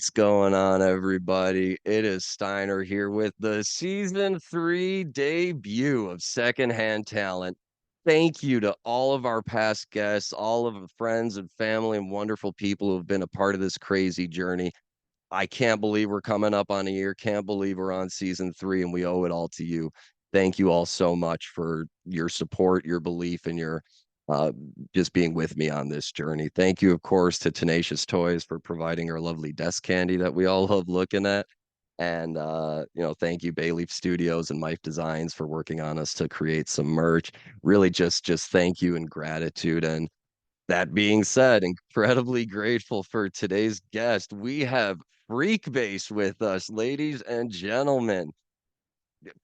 What's going on, everybody? It is Steiner here with the season 3 debut of Secondhand Talent. Thank you to all of our past guests, all of the friends and family and wonderful people who have been a part of this crazy journey. I can't believe we're coming up on a year. Can't believe we're on season 3, and we owe it all to you. Thank you all so much for your support, your belief, and your uh, just being with me on this journey. Thank you, of course, to Tenacious Toys for providing our lovely desk candy that we all love looking at. And thank you, Bayleaf Studios and Mike Designs for working on us to create some merch. Really just thank you and gratitude. And that being said, incredibly grateful for today's guest. We have Freekbass with us, ladies and gentlemen.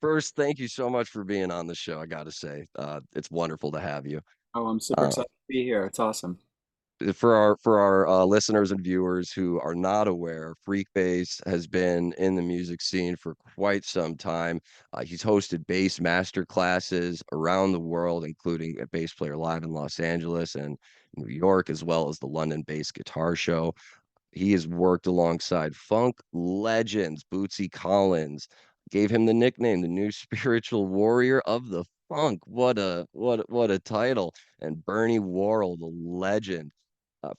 First, thank you so much for being on the show. I got to say, it's wonderful to have you. Oh, I'm super Uh, excited to be here. It's awesome. for our listeners and viewers who are not aware, Freekbass has been in the music scene for quite some time. He's hosted bass master classes around the world, including a Bass Player Live in Los Angeles and New York, as well as the London Bass Guitar Show. He has worked alongside funk legends, Bootsy Collins, gave him the nickname, the new spiritual warrior of the funk. What a title. And Bernie Worrell, the legend.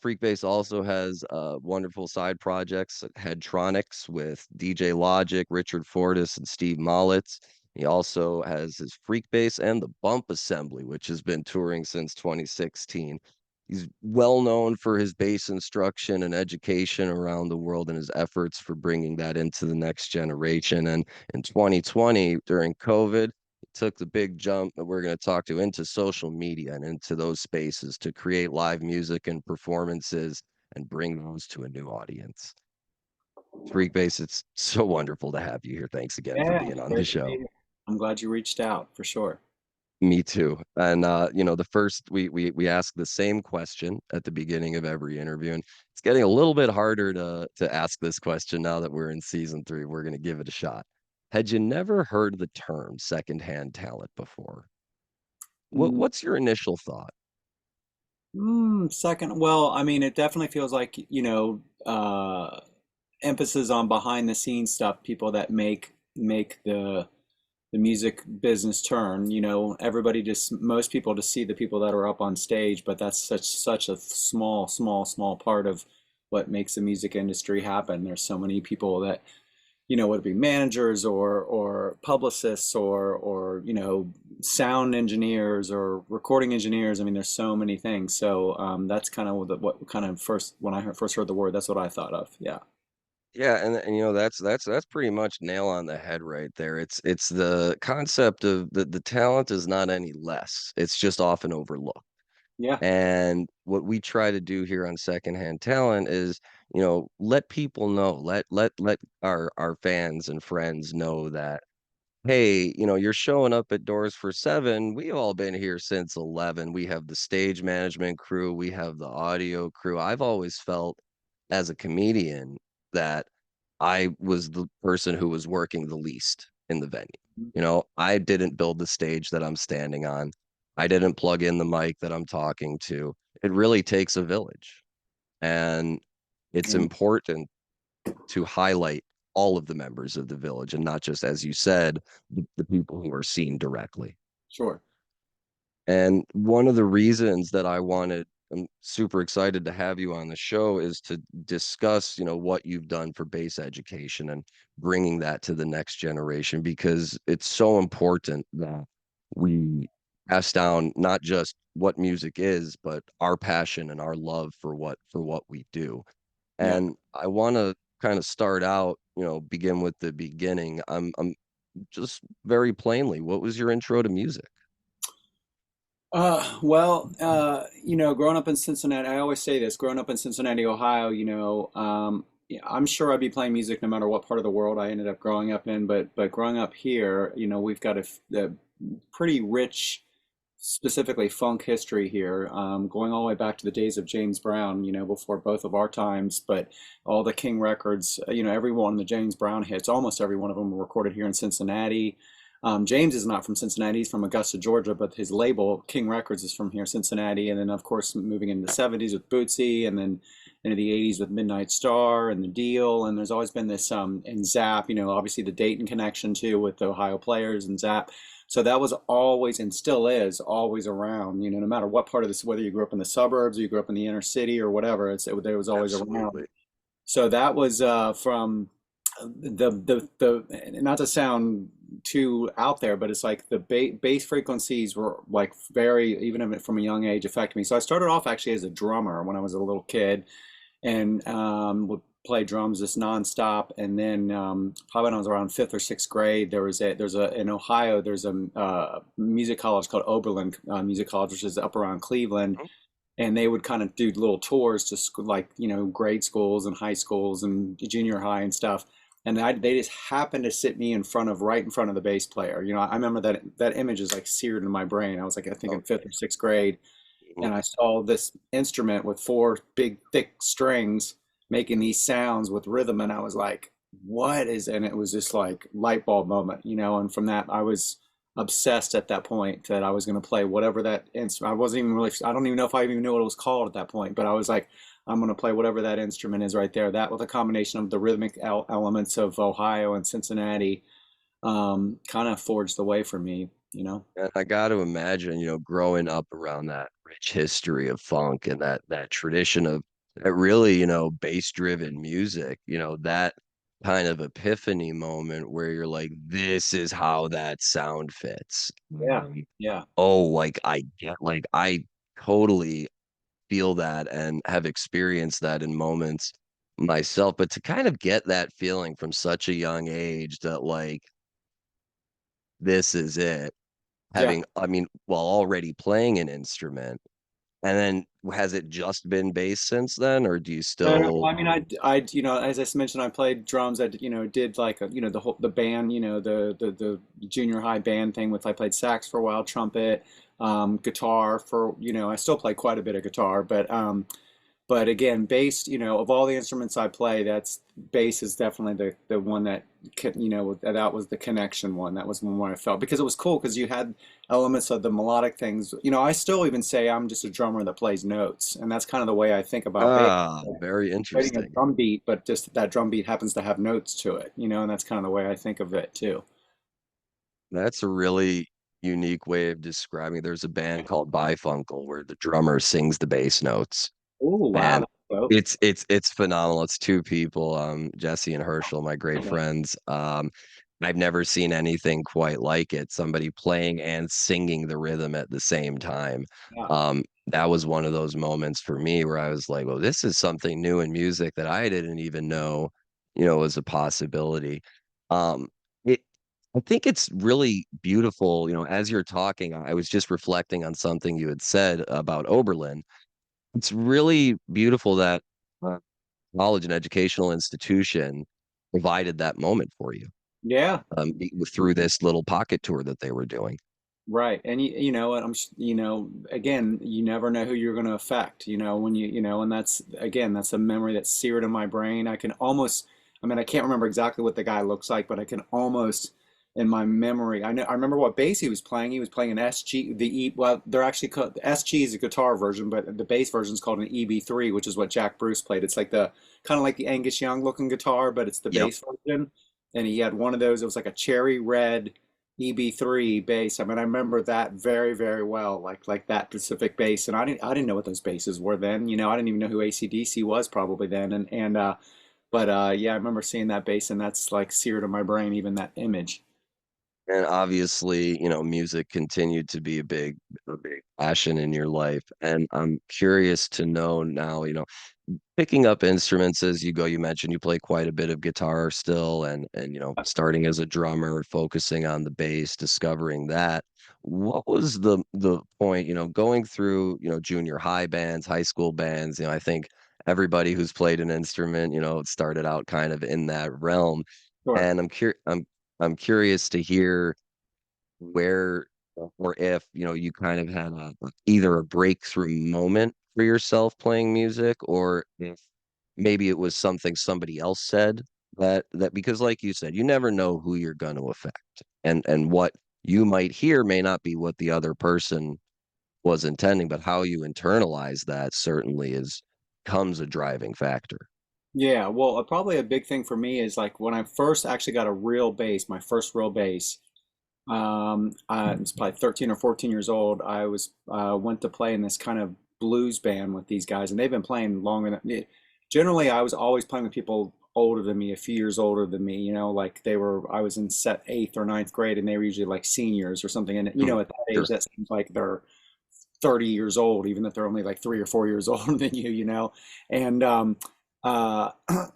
Freekbass also has wonderful side projects at Headtronics with DJ Logic, Richard Fortis, and Steve Mollitz. He also has his Freekbass and the Bump Assembly, which has been touring since 2016. He's well known for his bass instruction and education around the world and his efforts for bringing that into the next generation. And in 2020, during COVID, he took the big jump that we're going to talk to into social media and into those spaces to create live music and performances and bring those to a new audience. Freekbass, it's so wonderful to have you here. Thanks again for Yeah, being on the great to be show. here. I'm glad you reached out for sure. Me too. And the first we ask the same question at the beginning of every interview, and it's getting a little bit harder to ask this question now that we're in season 3. We're gonna give it a shot. Had you never heard the term secondhand talent before? Mm, What's your initial thought? second, well, I mean, it definitely feels like, emphasis on behind the scenes stuff, people that make the music business turn. Everybody just most people just see the people that are up on stage, but that's such a small part of what makes the music industry happen. There's so many people that whether it be managers or publicists or sound engineers or recording engineers. I mean, there's so many things. So that's kind of what kind of first when I first heard the word, that's what I thought of. Yeah. Yeah, and that's pretty much nail on the head right there. It's the concept of the talent is not any less. It's just often overlooked. Yeah. And what we try to do here on Secondhand Talent is, let people know, let our fans and friends know that, hey, you're showing up at doors for 7. We've all been here since 11. We have the stage management crew, we have the audio crew. I've always felt as a comedian that I was the person who was working the least in the venue. I didn't build the stage that I'm standing on. I didn't plug in the mic that I'm talking to. It really takes a village. And it's Yeah. important to highlight all of the members of the village and not just, as you said, the people who are seen directly. Sure. And one of the reasons that I'm super excited to have you on the show is to discuss, what you've done for bass education and bringing that to the next generation because it's so important that we pass down not just what music is, but our passion and our love for what we do. Yeah. And I want to kind of start out, begin with the beginning. I'm just very plainly, what was your intro to music? Growing up in Cincinnati, I always say this, growing up in Cincinnati, Ohio, yeah, I'm sure I'd be playing music no matter what part of the world I ended up growing up in, but growing up here, we've got a pretty rich, specifically funk history here, going all the way back to the days of James Brown, before both of our times, but all the King records, every one of the James Brown hits, almost every one of them were recorded here in Cincinnati. James is not from Cincinnati, he's from Augusta, Georgia, but his label, King Records, is from here, Cincinnati. And then, of course, moving into the 70s with Bootsy, and then into the 80s with Midnight Star and The Deal, and there's always been this and Zap, you know, obviously the Dayton connection too with the Ohio Players and Zap. So that was always and still is always around, you know, no matter what part of this, whether you grew up in the suburbs or you grew up in the inner city or whatever, it was always around. Absolutely. So that was from the not to sound too out there, but it's like the bass frequencies were like very, even from a young age, affected me. So I started off actually as a drummer when I was a little kid, and would play drums just nonstop. And then probably when I was around fifth or sixth grade, there's a in Ohio there's a music college called Oberlin Music College, which is up around Cleveland, Mhm. and they would kind of do little tours to school, like, you know, grade schools and high schools and junior high and stuff. And they just happened to sit me in front of right in front of the bass player. You know, I remember that image is like seared in my brain. I was like, I think in fifth Okay. or sixth grade, Mhm. and I saw this instrument with four big thick strings making these sounds with rhythm, and I was like, what is, and it was just like light bulb moment, you know. And from that I was obsessed at that point that I was going to play whatever that instrument. I wasn't even really, I don't even know if I even knew what it was called at that point, but I was like, I'm going to play whatever that instrument is right there. That with a combination of the rhythmic elements of Ohio and Cincinnati kind of forged the way for me, you know. And I got to imagine, growing up around that rich history of funk and that tradition of that really, bass-driven music, that kind of epiphany moment where you're like, "This is how that sound fits." Yeah, yeah, Oh, I totally feel that and have experienced that in moments myself, but to kind of get that feeling from such a young age that, like, this is it. yeah. While already playing an instrument, and then has it just been bass since then, or do you No, no, still I mean, you know, as I mentioned, I played drums. You know, did like you know, the band, you know, the junior high band thing with, I played sax for a while, trumpet, guitar for, you know, I still play quite a bit of guitar, but again, bass, you know, of all the instruments I play, that's bass is definitely the one that you know, that was the connection one. That was the one where I felt, because it was cool because you had elements of the melodic things. You know, I still even say I'm just a drummer that plays notes, and that's kind of the way I think about bass. Ah, very Writing a interesting. drum beat, but just that drum beat happens to have notes to it, you know, and that's kind of the way I think of it too. That's a really unique way of describing there's a band called Bifuncle where the drummer sings the bass notes. Oh, wow, And that's dope. it's phenomenal. It's 2 people, Jesse and Herschel, my great Yeah, friends. I've never seen anything quite like it, somebody playing and singing the rhythm at the same time. yeah, That was one of those moments for me where I was like, "Well, this is something new in music that I didn't even know, was a possibility." Um, it I think it's really beautiful, as you're talking, I was just reflecting on something you had said about Oberlin. It's really beautiful that, uh, college and educational institution provided that moment for you, yeah. through this little pocket tour that they were doing. Right. And you know, you know, again, you never know who you're going to affect, you know, when you know, and that's, again, that's a memory that's seared in my brain. I can almost, I mean, I can't remember exactly what the guy looks like, but I can almost, in my memory, I remember what bass he was playing. He was playing an SG, well, they're actually called, the SG is a guitar version, but the bass version is called an EB3, which is what Jack Bruce played. It's like the kind of like the Angus Young looking guitar, but it's the Yep. bass version. And he had one of those, it was like a cherry red EB3 bass. I mean, I remember that very, very well, like that specific bass. And I didn't know what those basses were then. You know, I didn't even know who AC/DC was probably then. But yeah, I remember seeing that bass, and that's like seared in my brain, even that image. And obviously, music continued to be a big passion in your life, and I'm curious to know now, picking up instruments as you go, you mentioned you play quite a bit of guitar still and starting as a drummer, focusing on the bass, discovering that. What was the point, going through, junior high bands, high school bands, I think everybody who's played an instrument, started out kind of in that realm. Sure. And I'm curious to hear where or if, you kind of had either a breakthrough moment for yourself playing music or if maybe it was something somebody else said that because like you said, you never know who you're gonna affect, and what you might hear may not be what the other person was intending, but how you internalize that certainly is becomes a driving factor. Yeah, well, probably a big thing for me is like when I first actually got a real bass, my first real bass. I was probably 13 or 14 years old. I was went to play in this kind of blues band with these guys, and they've been playing longer than me. Generally, I was always playing with people older than me, a few years older than me. You know, like I was in set eighth or ninth grade, and they were usually like seniors or something. And you Mm, know, at that age, sure. that seems like they're 30 years old, even if they're only like 3 or 4 years older than you know. And uh,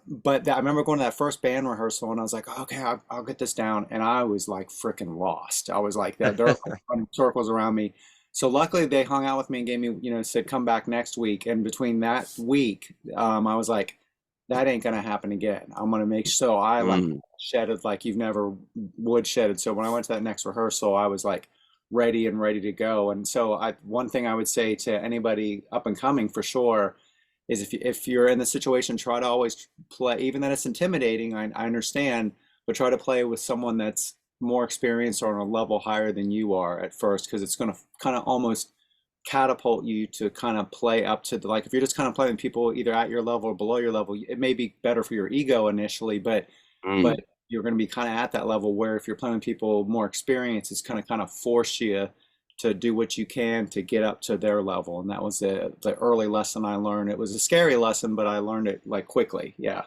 but I remember going to that first band rehearsal, and I was like, okay, I'll get this down, and I was like freaking lost. I was like, they're like running circles around me. So luckily, they hung out with me and gave me, said come back next week. And between that week, I was like, that ain't gonna happen again. I'm gonna make so I like Mm, shedded like you've never would shedded. So when I went to that next rehearsal, I was like ready to go. And so one thing I would say to anybody up and coming for sure is if you're in the situation, try to always play, even that it's intimidating. I understand, but try to play with someone that's more experienced or on a level higher than you are at first, because it's going to kind of almost catapult you to kind of play up to the, like if you're just kind of playing people either at your level or below your level, it may be better for your ego initially, but mm. you're going to be kind of at that level where if you're playing people more experienced, it's going to kind of force you to do what you can to get up to their level. And that was the early lesson I learned. It was a scary lesson, but I learned it like quickly. Yeah.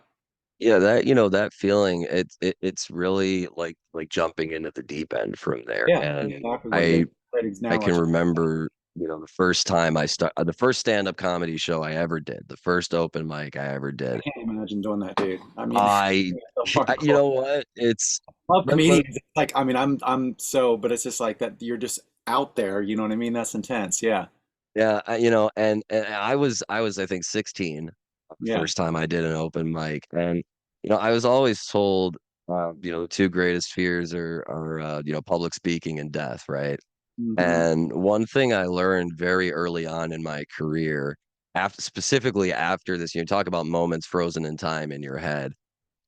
Yeah, that feeling, it's really like jumping into the deep end from there. Yeah. And Exactly what it is. I Great I can analogy. remember, the first time the first stand-up comedy show I ever did, the first open mic I ever I did. can't imagine doing that, dude. I mean, I it's so you hardcore. know what? It's I love let comedians. It's like, I mean, but it's just like that. You're just out there. You know what I mean? That's intense. Yeah. Yeah, and I was I think 16 the Yeah. first time I did an open mic, and I was always told, the two greatest fears are public speaking and death, right? Hmm. And one thing I learned very early on in my career, specifically after this, talk about moments frozen in time in your head.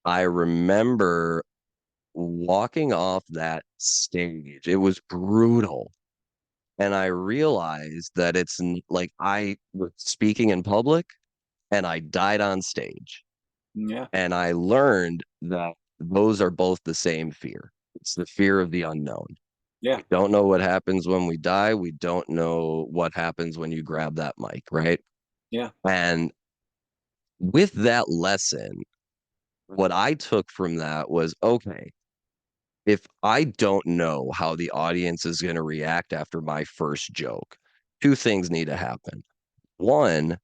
I remember walking off that stage. It was brutal. And I realized that like I was speaking in public and I died on stage. Yeah. And I learned that those are both the same fear. It's the fear of the unknown. Yeah. We don't know what happens when we die. We don't know what happens when you grab that mic, right? Yeah. And with that lesson, what I took from that was, okay, if I don't know how the audience is going to react after my first joke, two things need to happen. One,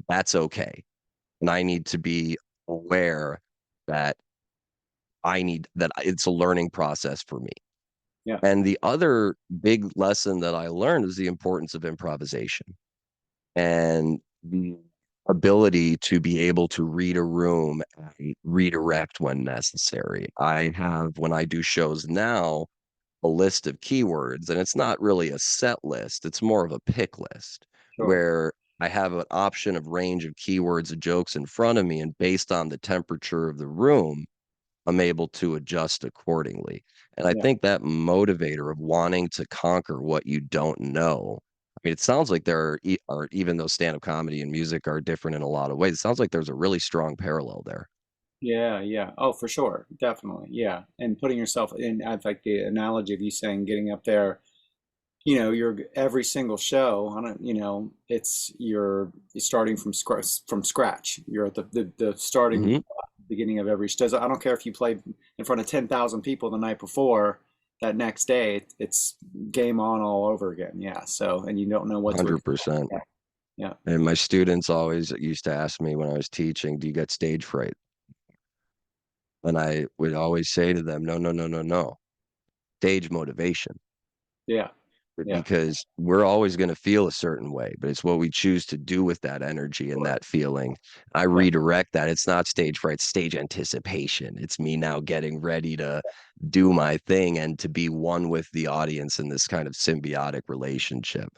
that's okay. And I need to be aware that that it's a learning process for me. Yeah. And the other big lesson that I learned is the importance of improvisation and the ability to be able to read a room and redirect when necessary. I have, when I do shows now, a list of keywords, and it's not really a set list, it's more of a pick list Sure. where I have an option of range of keywords of jokes in front of me, and based on the temperature of the room, I'm able to adjust accordingly. And I Yeah. think that motivator of wanting to conquer what you don't know. I mean, it sounds like even though stand-up comedy and music are different in a lot of ways, it sounds like there's a really strong parallel there. Yeah, yeah. Oh, for sure. Definitely. Yeah. And putting yourself in, I like the analogy of you saying getting up there, you're every single show on it, you're starting from scratch. You're at the starting Mhm. beginning of every show. I don't care if you played in front of 10,000 people the night before, that next day it's game on all over again. Yeah. So, and you don't know what to expect. 100%. Yeah. And my students always used to ask me when I was teaching, "Do you get stage fright?" And I would always say to them, "No, no, no, no, no. Stage motivation." Yeah. Yeah. Because we're always gonna feel a certain way, but it's what we choose to do with that energy and Sure. that feeling. I Yeah. redirect that. It's not stage fright, it's stage anticipation. It's me now getting ready to do my thing and to be one with the audience in this kind of symbiotic relationship,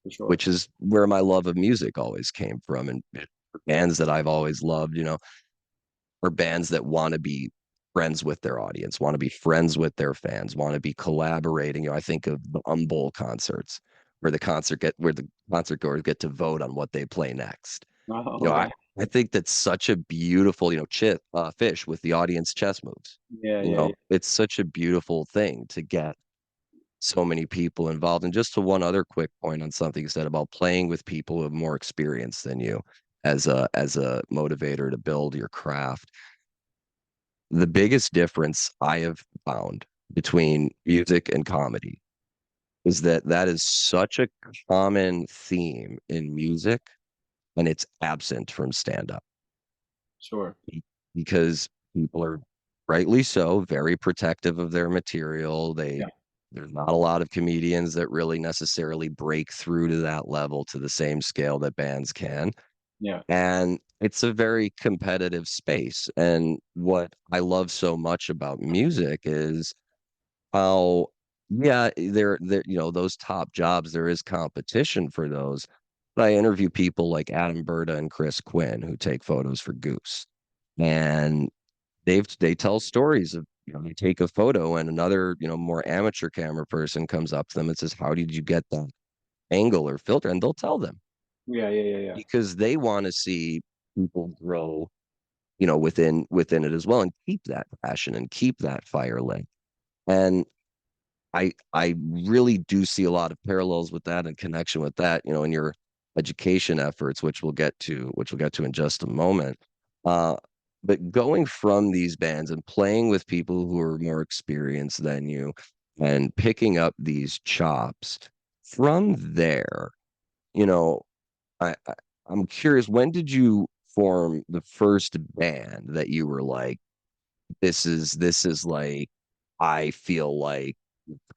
For sure. which is where my love of music always came from, and bands that I've always loved, are bands that wanna be friends with their audience, wanna be friends with their fans, wanna be collaborating. I think of the Bowl concerts where the concert goers get to vote on what they play next. Oh, You know, I okay. I think that's such a beautiful, fish with the audience chess moves. Yeah, You yeah, know, yeah. it's such a beautiful thing to get so many people involved. And just to one other quick point on something you said about playing with people who have more experience than you as a motivator to build your craft. The biggest difference I have found between music and comedy is that that is such a common theme in music and it's absent from stand up Sure. because people are rightly so very protective of their material. Yeah, There's not a lot of comedians that really necessarily break through to that level to the same scale that bands can. yeah. And it's a very competitive space. And what I love so much about music is how, yeah, those top jobs, there is competition for those. But I interview people like Adam Berta and Chris Quinn who take photos for Goose. And they tell stories of, they take a photo and another, more amateur camera person comes up to them and says, "How did you get that angle or filter?" And they'll tell them Yeah, yeah, yeah, yeah. because they want to see people grow, within it as well and keep that passion and keep that fire lit. And I really do see a lot of parallels with that and connection with that, in your education efforts, which we'll get to in just a moment. Uh, but going from these bands and playing with people who are more experienced than you and picking up these chops from there, you know, I I'm curious, when did you form the first band that you were like, this is like I feel like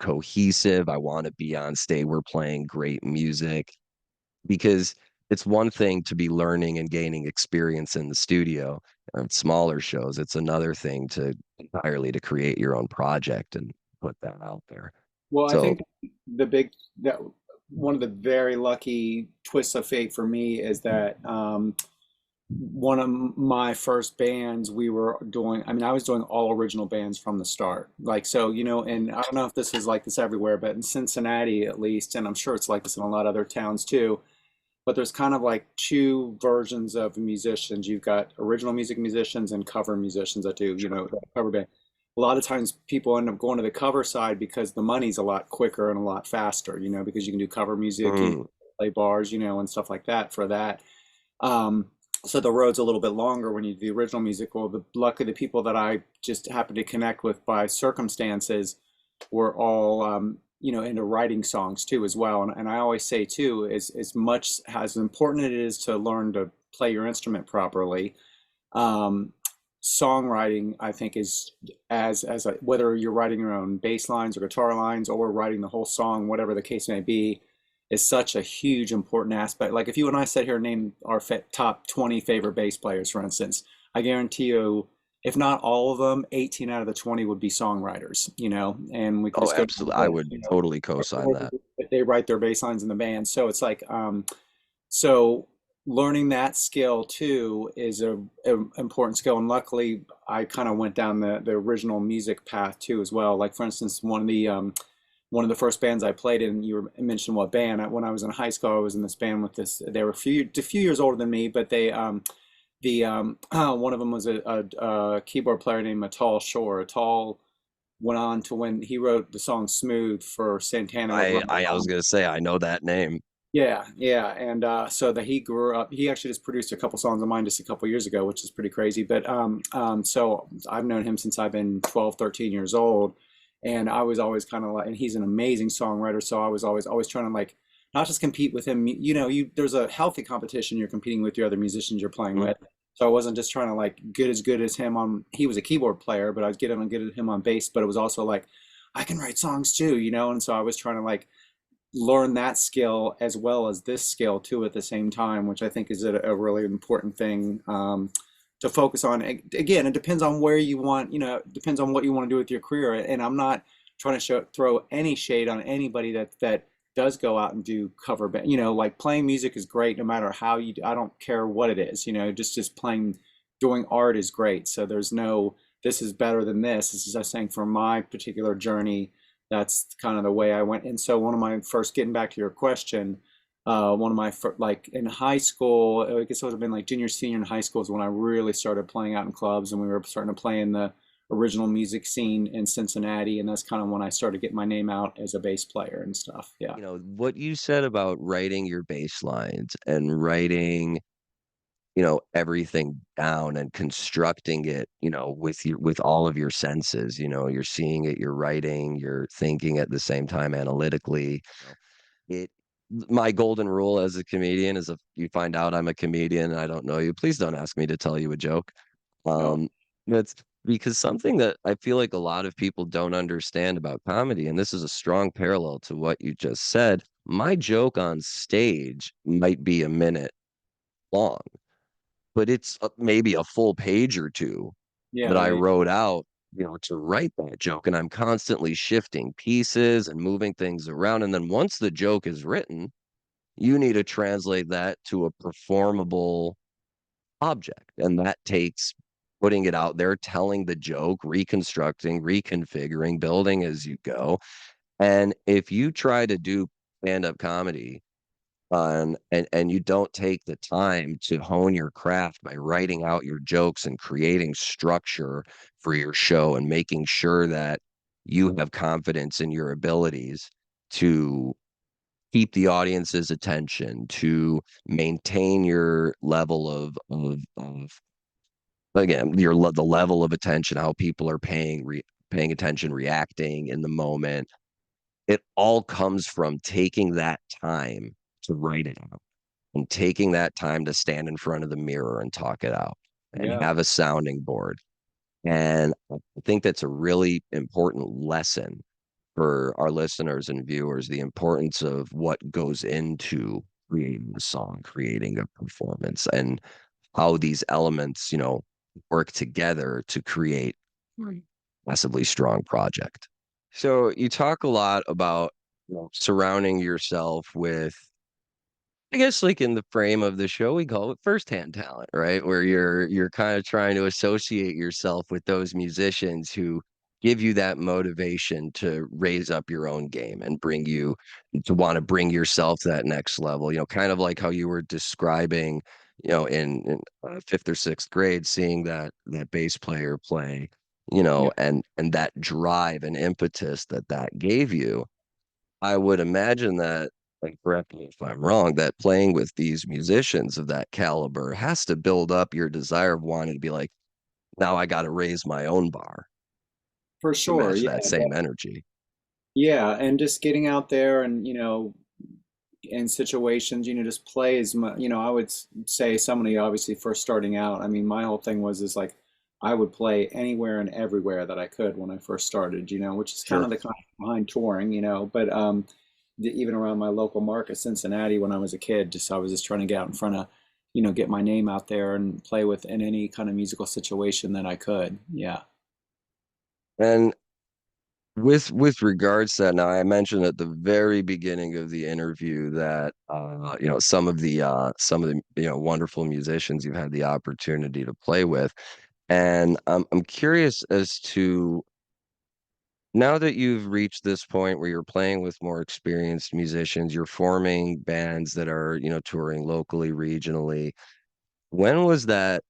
cohesive. I want to be on stage. We're playing great music because it's one thing to be learning and gaining experience in the studio or in smaller shows. It's another thing to entirely to create your own project and put that out there. Well, I So, think the big that one of the very lucky twists of fate for me is that one of my first bands we were doing, I mean, I was doing all original bands from the start. Like, so, and I don't know if this is like this everywhere, but in Cincinnati at least, and I'm sure it's like this in a lot of other towns too, but there's kind of like two versions of musicians. You've got original music musicians and cover musicians that do, cover band. A lot of times people end up going to the cover side because the money's a lot quicker and a lot faster, because you can do cover music, you mm, play bars, and stuff like that for that. Um, so the road's a little bit longer when you do the original music. Well, luckily the people that I just happened to connect with by circumstances were all into writing songs too as well. And I always say too, is as much as important it is to learn to play your instrument properly, um, songwriting I think is as whether you're writing your own bass lines or guitar lines or writing the whole song, whatever the case may be, is such a huge important aspect. Like if you and I sat here and named our top 20 favorite bass players, for instance, I guarantee you, if not all of them, 18 out of the 20 would be songwriters, and we could oh, just go down absolutely. the I list, would totally co-sign that. if they write their bass lines in the band. So it's like, so learning that skill too is a important skill. And luckily I kind of went down the original music path too as well. Like for instance, one of the first bands I played in, mentioned what band. When I was in high school, I was in this band with this. They were a few years older than me, but one of them was a keyboard player named Atal Shore. Atal went on to when he wrote the song "Smooth" for Santana with I was Ron. gonna say I know that name. Yeah, yeah, and so that he grew up. He actually just produced a couple songs of mine just a couple years ago, which is pretty crazy. But so I've known him since I've been 12, 13 years old, and I was always kind of like, and he's an amazing songwriter. So I was always trying to like not just compete with him. There's a healthy competition. You're competing with your other musicians you're playing Mm. with. So I wasn't just trying to like get as good as him on. He was a keyboard player, but I was getting good at him on bass. But it was also like I can write songs too, And so I was trying to like learn that skill as well as this skill too at the same time, which I think is a really important thing to focus on. Again, it depends on where you want, it depends on what you want to do with your career. And I'm not trying to throw any shade on anybody that does go out and do cover band. Like playing music is great no matter how you do. I don't care what it is, just playing, doing art is great. So there's no, this is better than this. This is just saying for my particular journey, that's kind of the way I went. And so one of my first, getting back to your question, One of my like in high school, I guess it would have been like junior, senior in high school is when I really started playing out in clubs, and we were starting to play in the original music scene in Cincinnati, and that's kind of when I started getting my name out as a bass player and stuff. Yeah, You know, what you said about writing your bass lines and writing, everything down and constructing it, with all of your senses, you're seeing it, you're writing, you're thinking at the same time analytically. It My golden rule as a comedian is if you find out I'm a comedian and I don't know you, please don't ask me to tell you a joke. no, Um, that's because something that I feel like a lot of people don't understand about comedy, and this is a strong parallel to what you just said. My joke on stage might be a minute long, but it's maybe a full page or two yeah, that I yeah, wrote out, to write that joke. And I'm constantly shifting pieces and moving things around. And then once the joke is written, you need to translate that to a performable object. And that takes putting it out there, telling the joke, reconstructing, reconfiguring, building as you go. And if you try to do stand-up comedy and you don't take the time to hone your craft by writing out your jokes and creating structure for your show and making sure that you have confidence in your abilities to keep the audience's attention, to maintain your level of again, the level of attention, how people are paying attention, reacting in the moment. It all comes from taking that time to write it out and taking that time to stand in front of the mirror and talk it out and yeah, have a sounding board. And I think that's a really important lesson for our listeners and viewers, the importance of what goes into creating a song, creating a performance, and how these elements, work together to create a massively strong project. So you talk a lot about, surrounding yourself with, I guess, like in the frame of the show, we call it firsthand talent, right? Where you're kind of trying to associate yourself with those musicians who give you that motivation to raise up your own game and bring you to want to bring yourself to that next level. Kind of like how you were describing, in fifth or sixth grade, seeing that bass player play, yeah. and that drive and impetus that gave you. I would imagine that, like, correct me if I'm wrong, that playing with these musicians of that caliber has to build up your desire of wanting to be like, "Now I gotta raise my own bar For to sure. match Yeah, that same energy." yeah, and just getting out there and in situations, just play as much. I would say somebody obviously first starting out. I mean, my whole thing was is like I would play anywhere and everywhere that I could when I first started. Which is kind Sure. of the kind of behind touring. But even around my local market, Cincinnati, when I was a kid, just I was just trying to get out in front of, get my name out there and play with in any kind of musical situation that I could. Yeah, And with regards to that, now I mentioned at the very beginning of the interview that, some of the, wonderful musicians you've had the opportunity to play with. And I'm curious as to, now that you've reached this point where you're playing with more experienced musicians, you're forming bands that are, touring locally, regionally. When was that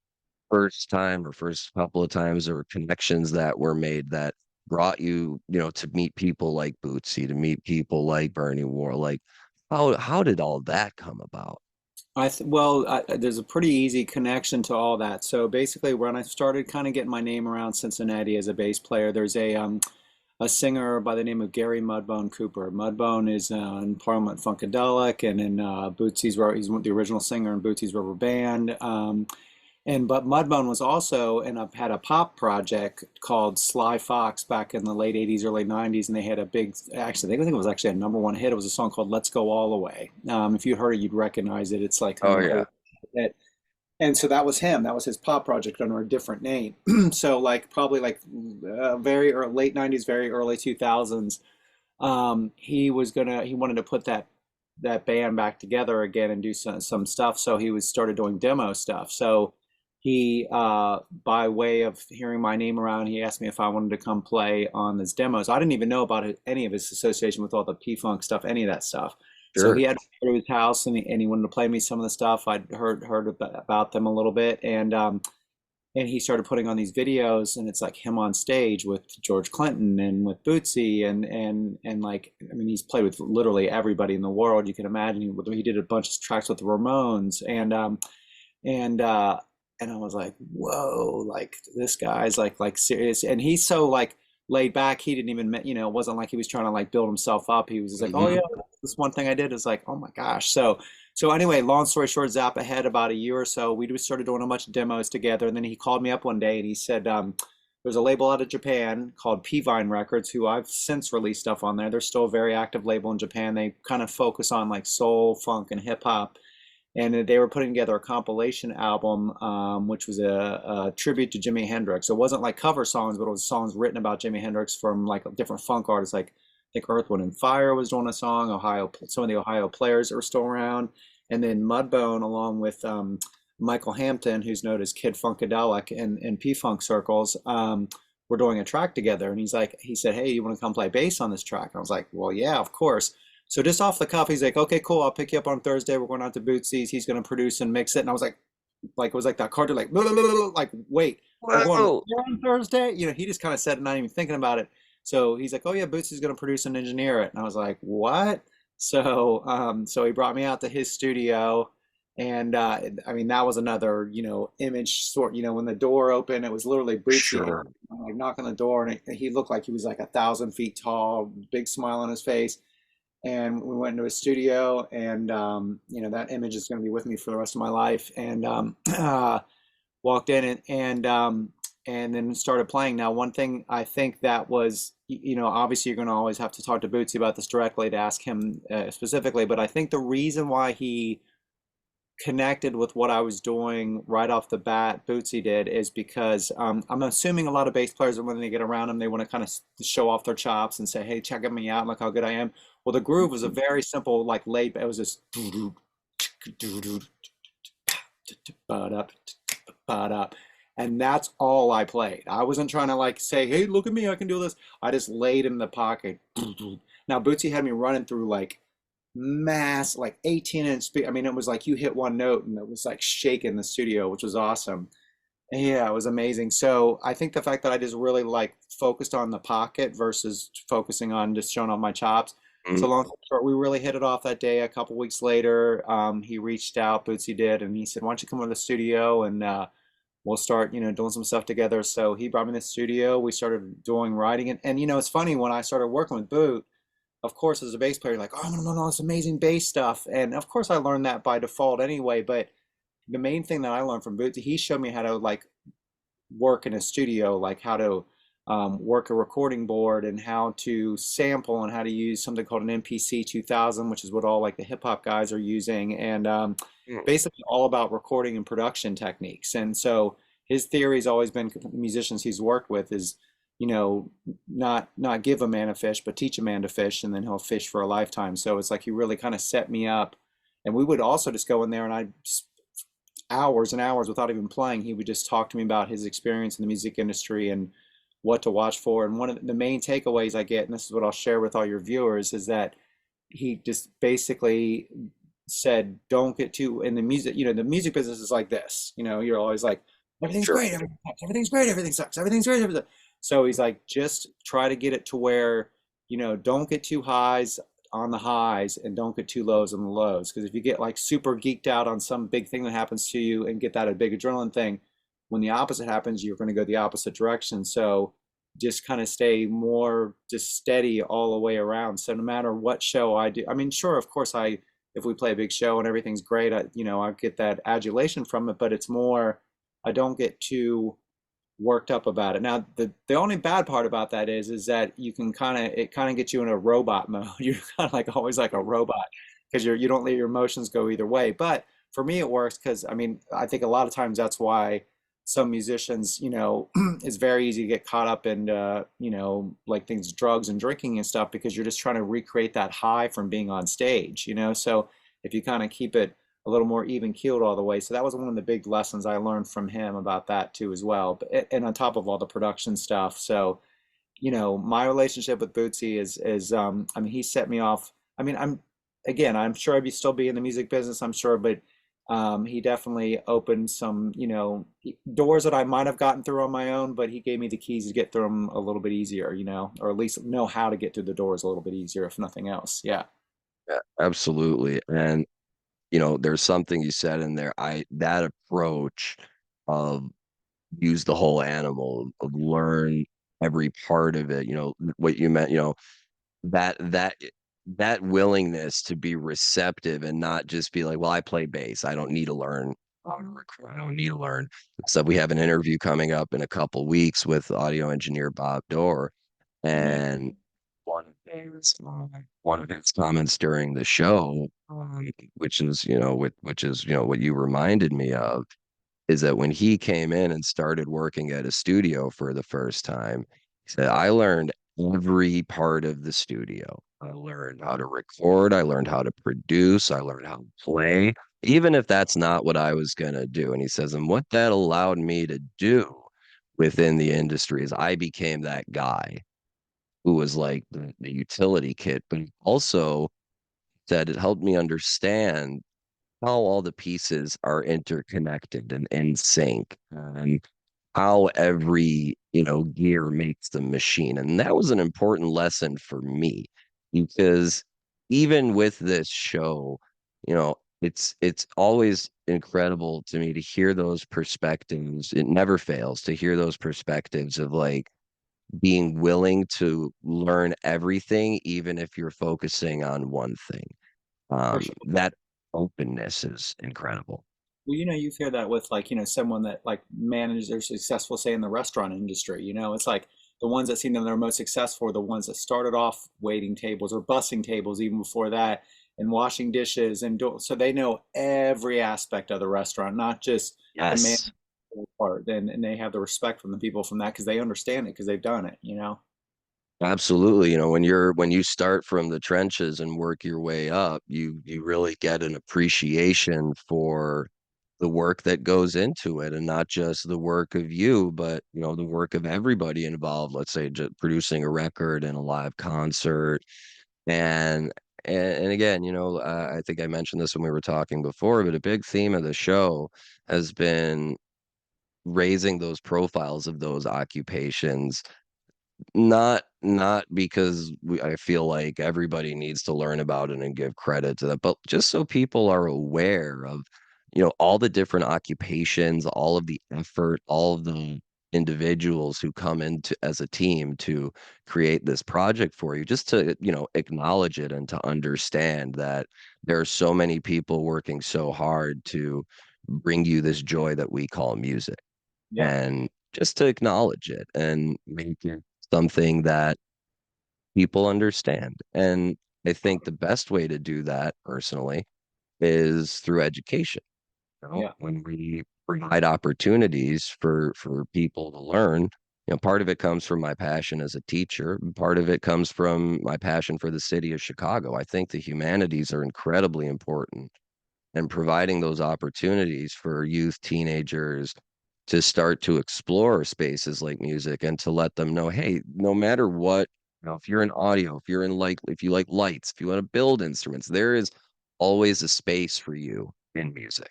first time or first couple of times or connections that were made that brought you, to meet people like Bootsy, to meet people like Bernie Worrell? Like, how did all that come about? there's a pretty easy connection to all that. So basically, when I started kind of getting my name around Cincinnati as a bass player, there's a singer by the name of Gary Mudbone Cooper. Mudbone is in Parliament Funkadelic and in he's the original singer in Bootsy's Rubber Band. But Mudbone was also had a pop project called Sly Fox back in the late '80s, early '90s, and they had a big, actually, I think it was actually a number one hit. It was a song called "Let's Go All the Way." If you heard it, you'd recognize it. It's like kind Oh of an yeah. old hit. And so that was him. That was his pop project under a different name. So like probably like very early, late '90s, very early 2000s. He wanted to put that band back together again and do some stuff. So he was started doing demo stuff. So he, by way of hearing my name around, he asked me if I wanted to come play on his demos. I didn't even know about any of his association with all the P-Funk stuff, any of that stuff. So he Sure. had to go to his house, and he wanted to play me some of the stuff. I'd heard about them a little bit, and he started putting on these videos, and it's like him on stage with George Clinton and with Bootsy, and like, I mean, he's played with literally everybody in the world you can imagine. He did a bunch of tracks with the Ramones, and and I was like, whoa, like this guy's like serious, and he's so like laid back. He didn't even, it wasn't like he was trying to like build himself up. He was just like, oh Hmm. yeah, this one thing I did is like, oh my gosh. So anyway, long story short, zap ahead about a year or so, we just started doing a bunch of demos together, and then he called me up one day and he said, there's a label out of Japan called P-Vine Records, who I've since released stuff on there. They're still a very active label in Japan. They kind of focus on like soul, funk, and hip hop, and they were putting together a compilation album, which was a tribute to Jimi Hendrix. It wasn't like cover songs, but it was songs written about Jimi Hendrix from like different funk artists. Like I think Earth, Wind and Fire was doing a song. Some of the Ohio Players that were still around, and then Mudbone, along with Michael Hampton, who's known as Kid Funkadelic in P-Funk circles. We're doing a track together, and he said, "Hey, you want to come play bass on this track?" And I was like, "Well, yeah, of course." So just off the cuff, he's like, okay, cool. I'll pick you up on Thursday. We're going out to Bootsy's. He's going to produce and mix it. And I was like, it was like that card, like, blah, blah, blah, blah, like, wait, we're going Whoa. on Thursday. He just kind of said it, not even thinking about it. So he's like, oh yeah, Bootsy's going to produce and engineer it. And I was like, what? So he brought me out to his studio. And I mean, that was another, image sort, when the door opened, it was literally Bootsy, Sure. like knocking on the door. And he looked like he was like 1,000 feet tall, big smile on his face. And we went into his studio, and that image is going to be with me for the rest of my life. And walked in, and then started playing. Now, one thing I think that was, obviously you're going to always have to talk to Bootsy about this directly to ask him specifically, but I think the reason why he connected with what I was doing right off the bat, Bootsy did, is because I'm assuming a lot of bass players, when they get around him, they want to kind of show off their chops and say, "Hey, check me out, look how good I am." Well, the groove was a very simple, like late. It was just and that's all I played. I wasn't trying to like say, "Hey, look at me, I can do this." I just laid in the pocket. Now, Bootsy had me running through like like 18-inch speed. I mean, it was like you hit one note and it was like shaking the studio, which was awesome. And yeah, it was amazing. So I think the fact that I just really like focused on the pocket versus focusing on just showing off my chops. So Mhm. long story short, we really hit it off that day. A couple weeks later, he reached out, Bootsy did, and he said, "Why don't you come to the studio and we'll start, doing some stuff together." So he brought me in the studio. We started doing writing, and it's funny, when I started working with Boot, of course, as a bass player, you're like, oh, I'm gonna learn all this amazing bass stuff. And of course, I learned that by default anyway. But the main thing that I learned from Bootsy, he showed me how to like work in a studio, like how to work a recording board, and how to sample, and how to use something called an MPC 2000, which is what all like the hip hop guys are using, and Mm. basically all about recording and production techniques. And so his theory has always been, musicians he's worked with, is not give a man a fish, but teach a man to fish, and then he'll fish for a lifetime. So it's like he really kind of set me up, and we would also just go in there, and I hours and hours without even playing. He would just talk to me about his experience in the music industry and what to watch for. And one of the main takeaways I get, and this is what I'll share with all your viewers, is that he just basically said, don't get too in the music. The music business is like this. You're always like, everything's Sure. great, everything's great, everything sucks, everything's great, everything. So he's like, just try to get it to where, don't get too highs on the highs and don't get too lows on the lows. Because if you get like super geeked out on some big thing that happens to you and get that a big adrenaline thing, when the opposite happens, you're going to go the opposite direction. So just kind of stay more just steady all the way around. So no matter what show I do, I mean, sure, of course, if we play a big show and everything's great, I get that adulation from it, but it's more, I don't get too worked up about it. Now, the only bad part about that is that it kind of gets you in a robot mode. You're kind of like always like a robot, because you don't let your emotions go either way. But for me, it works, because I mean, I think a lot of times that's why some musicians, it's very easy to get caught up in, like things, drugs and drinking and stuff, because you're just trying to recreate that high from being on stage, So if you kind of keep it a little more even keeled all the way. So that was one of the big lessons I learned from him about that too as well. But and on top of all the production stuff. So, my relationship with Bootsy is I mean, he set me off. I mean, again, I'm sure still be in the music business, I'm sure, but he definitely opened some, doors that I might have gotten through on my own, but he gave me the keys to get through them a little bit easier, or at least know how to get through the doors a little bit easier, if nothing else. Yeah. Yeah, absolutely. And there's something you said in there. That approach of use the whole animal, of learn every part of it, what you meant, that that that willingness to be receptive and not just be like, well, I play bass. I don't need to learn. I don't need to learn. So we have an interview coming up in a couple weeks with audio engineer Bob Dorr, Right. and one of his comments during the show, which is what you reminded me of, is that when he came in and started working at a studio for the first time, he said, I learned every part of the studio. I learned how to record, I learned how to produce, I learned how to play, even if that's not what I was going to do. And he says, and what that allowed me to do within the industry is I became that guy who was like the utility kit, but also said it helped me understand how all the pieces are interconnected and in sync, and how every gear makes the machine. And that was an important lesson for me, because even with this show, it's always incredible to me to hear those perspectives. It never fails to hear those perspectives of like being willing to learn everything, even if you're focusing on one thing. For sure. That openness is incredible. Well, you hear that with like, someone that like manages, they're successful, say in the restaurant industry, it's like the ones that seem to they're most successful are the ones that started off waiting tables or bussing tables even before that, and washing dishes so they know every aspect of the restaurant, not just the man Yes, part. And they have the respect from the people from that because they understand it because they've done it. absolutely. When you start from the trenches and work your way up, you really get an appreciation for the work that goes into it, and not just the work of you, but the work of everybody involved. Let's say just producing a record and a live concert. And and again, I think I mentioned this when we were talking before, but a big theme of the show has been raising those profiles of those occupations, not because I feel like everybody needs to learn about it and give credit to that, but just so people are aware of, all the different occupations, all of the effort, all of the individuals who come into as a team to create this project for you, just to, acknowledge it and to understand that there are so many people working so hard to bring you this joy that we call music, Yeah. and just to acknowledge it and make it something that people understand. And I think the best way to do that personally is through education. Yeah. When we provide opportunities for people to learn, part of it comes from my passion as a teacher. Part of it comes from my passion for the city of Chicago. I think the humanities are incredibly important, and providing those opportunities for youth, teenagers to start to explore spaces like music, and to let them know, hey, no matter what, if you're in audio, if you like lights, if you want to build instruments, there is always a space for you in music.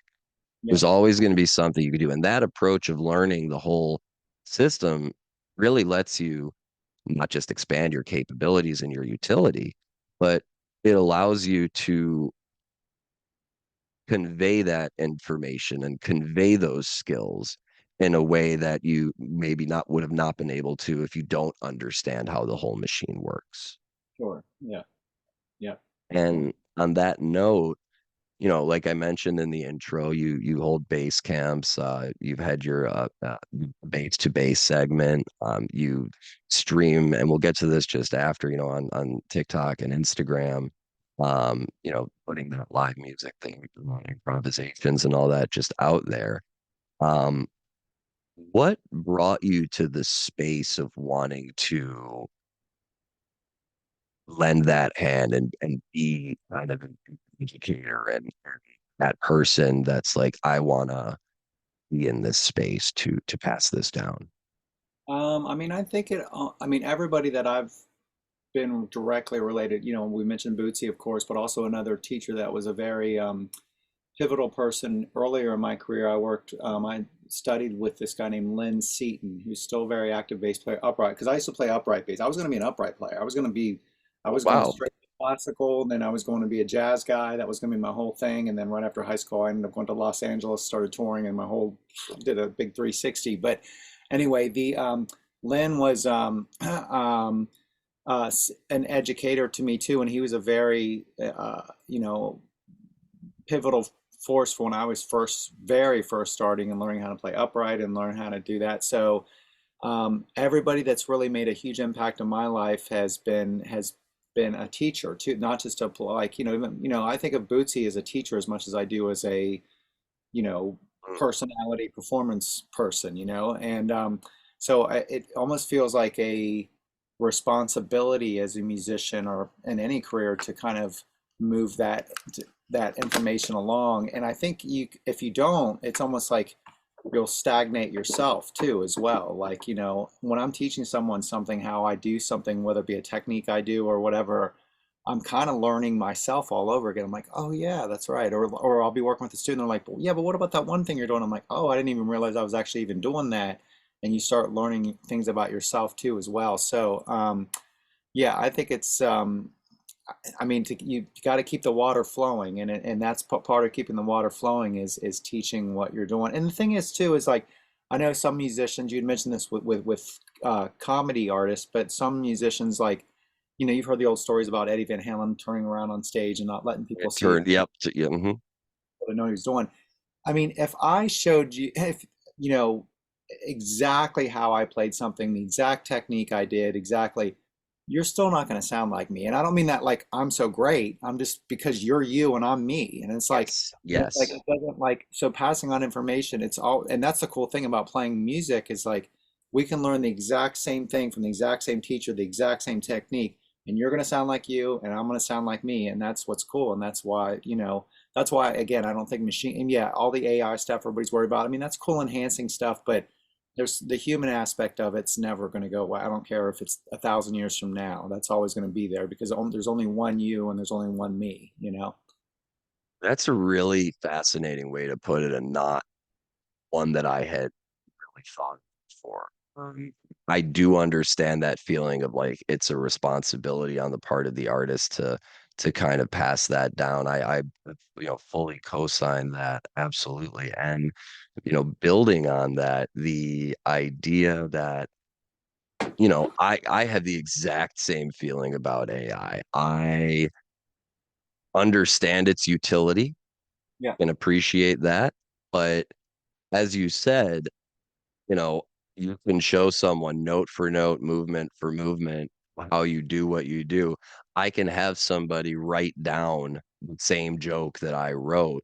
Yeah. There's always going to be something you can do. And that approach of learning the whole system really lets you not just expand your capabilities and your utility, but it allows you to convey that information and convey those skills in a way that you maybe not would have not been able to if you don't understand how the whole machine works. Sure. Yeah. Yeah. Yeah. And on that note, like I mentioned in the intro, you hold base camps. You've had your base to base segment. You stream, and we'll get to this just after. On TikTok and Instagram. Putting that live music thing, improvisations, and all that just out there. Um, what brought you to the space of wanting to lend that hand and be kind of an educator, and that person that's like, I wanna be in this space to pass this down. I mean, I think I mean, everybody that I've been directly related. You know, we mentioned Bootsy, of course, but also another teacher that was a very pivotal person earlier in my career. I studied with this guy named Lynn Seaton, who's still a very active bass player, upright, because I used to play upright bass. I was going to be an upright player. I Oh, was going wow. straight to classical, and then I was going to be a jazz guy. That was going to be my whole thing. And then right after high school, I ended up going to Los Angeles, started touring, and did a big 360. But anyway, the Lynn was an educator to me too, and he was a very, pivotal force for when I was very first starting and learning how to play upright and learn how to do that. So everybody that's really made a huge impact on my life has been a teacher too, not just a like even I think of Bootsy as a teacher as much as I do as a you know Mm. personality performance person, and so it almost feels like a responsibility as a musician or in any career to kind of move that information along. And I think if you don't, it's almost like you'll stagnate yourself too as well. Like, when I'm teaching someone something, how I do something, whether it be a technique I do or whatever, I'm kind of learning myself all over again. I'm like, oh yeah, that's right. Or I'll be working with a student. They're like, well, yeah, but what about that one thing you're doing? I'm like, oh, I didn't even realize I was actually even doing that. And you start learning things about yourself too as well. So yeah, I think it's I mean, you got to keep the water flowing, and that's part of keeping the water flowing is teaching what you're doing. And the thing is too is like, I know some musicians, you'd mentioned this with comedy artists, but some musicians like, you've heard the old stories about Eddie Van Halen turning around on stage and not letting people It see turned, yep. Yeah, mhm. what I know he was doing. I mean, if I showed you, if you know exactly how I played something, the exact technique I did, exactly, you're still not going to sound like me. And I don't mean that like I'm so great. I'm just because you're you and I'm me. And Yes. it's like Yes. it doesn't like so passing on information. It's all, and that's the cool thing about playing music is like we can learn the exact same thing from the exact same teacher, the exact same technique, and you're going to sound like you, and I'm going to sound like me, and that's what's cool. And that's why, again, I don't think machine, and yeah, all the AI stuff everybody's worried about. I mean, that's cool enhancing stuff, but there's the human aspect of it's never going to go away. I don't care if it's 1,000 years from now. That's always going to be there because there's only one you and there's only one me. That's a really fascinating way to put it, and not one that I had really thought before. I do understand that feeling of like it's a responsibility on the part of the artist to kind of pass that down. I fully co-sign that, absolutely. And building on that, the idea that I have the exact same feeling about AI. I understand its utility Yeah. and appreciate that, but as you said, you know, you can show someone note for note, movement for movement, how you do what you do. I can have somebody write down the same joke that I wrote.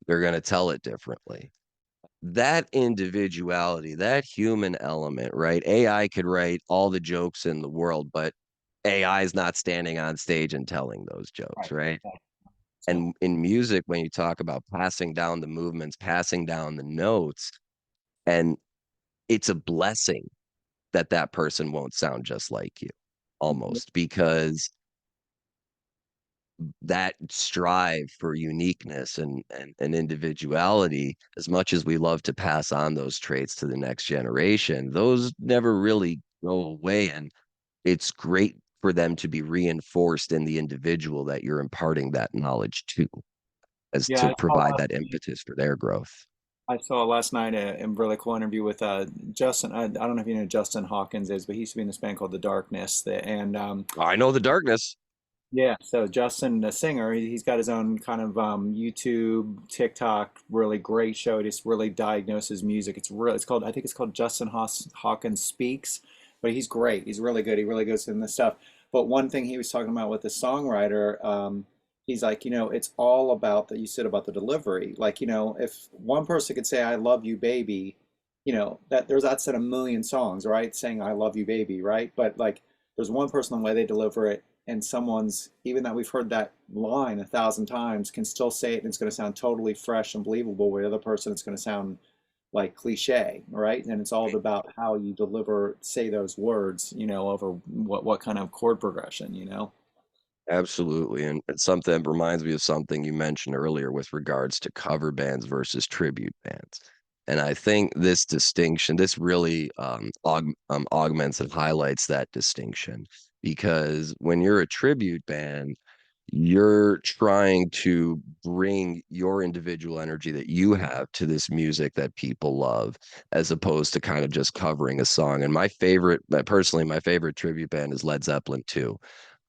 They're going to tell it differently. That individuality, that human element, right? AI could write all the jokes in the world, but AI is not standing on stage and telling those jokes, Right. right? Right. So, And in music, when you talk about passing down the movements, passing down the notes, and it's a blessing that that person won't sound just like you, almost, because that strive for uniqueness and individuality, as much as we love to pass on those traits to the next generation, those never really go away. And it's great for them to be reinforced in the individual that you're imparting that knowledge to, as yeah, to provide that impetus for their growth. I saw last night a really cool interview with Justin. I don't know if you know who Justin Hawkins is, but he used to be in this band called The Darkness. And I know the darkness. yeah, so Justin, the singer, he's got his own kind of YouTube, TikTok, really great show. It just really diagnoses music. It's called, I think it's called Hawkins Speaks, but he's great. He's really good. He really goes into this stuff. But one thing he was talking about with the songwriter, he's like, it's all about that you said about the delivery. Like, if one person could say, I love you, baby, that's in a million songs, right? Saying I love you, baby, right? But like, there's one person the way they deliver it and someone's even that we've heard that line 1,000 times can still say it and it's going to sound totally fresh and believable where the other person it's going to sound like cliche, right? And it's all about how you deliver, say those words, over what kind of chord progression. Absolutely, and it's something that reminds me of something you mentioned earlier with regards to cover bands versus tribute bands. And I think this distinction, this really augments and highlights that distinction because when you're a tribute band, you're trying to bring your individual energy that you have to this music that people love, as opposed to kind of just covering a song. And personally, my favorite tribute band is Led Zeppelin 2.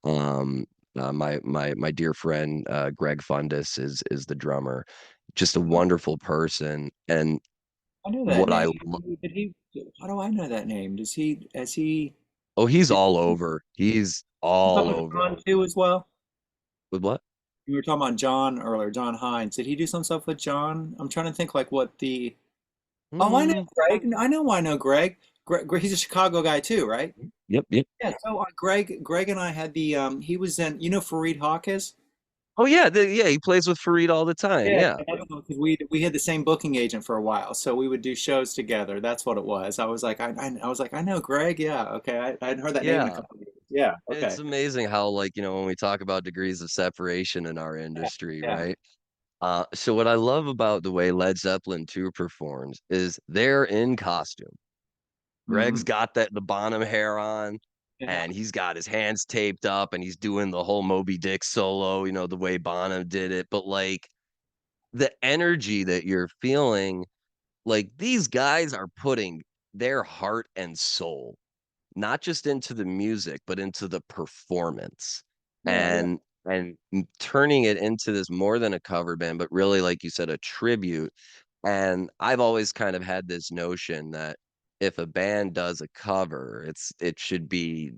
Um, my dear friend Greg Fundus is the drummer, just a wonderful person. And I know that what I name. Did he? How do I know that name? Does he? Has he? oh, he's Did all he over. He's do all something with over. John too as well? With what? We were talking about John earlier, John Hines. Did he do some stuff with John? I'm trying to think like what the. Oh, I know Mm, Greg. I know Greg. He's a Chicago guy too, right? yep, yep. Yeah. So Greg and I had the. He was in. Fareed Hawk is. Oh yeah, yeah. He plays with Farid all the time. Yeah, Yeah, because we had the same booking agent for a while, so we would do shows together. That's what it was. I was like, I know Greg. Yeah, okay. I hadn't heard that name in a yeah. couple of years. Yeah, It's okay. amazing how, like, when we talk about degrees of separation in our Yeah, industry, yeah. right? So what I love about the way Led Zeppelin 2 performs is they're in costume. Greg's Hmm. got the Bonham hair on, Yeah, and he's got his hands taped up, and he's doing the whole Moby Dick solo, the way Bonham did it. But like the energy that you're feeling, like these guys are putting their heart and soul not just into the music, but into the performance yeah, yeah. and turning it into this more than a cover band, but really, like you said, a tribute. And I've always kind of had this notion that if a band does a cover, it should be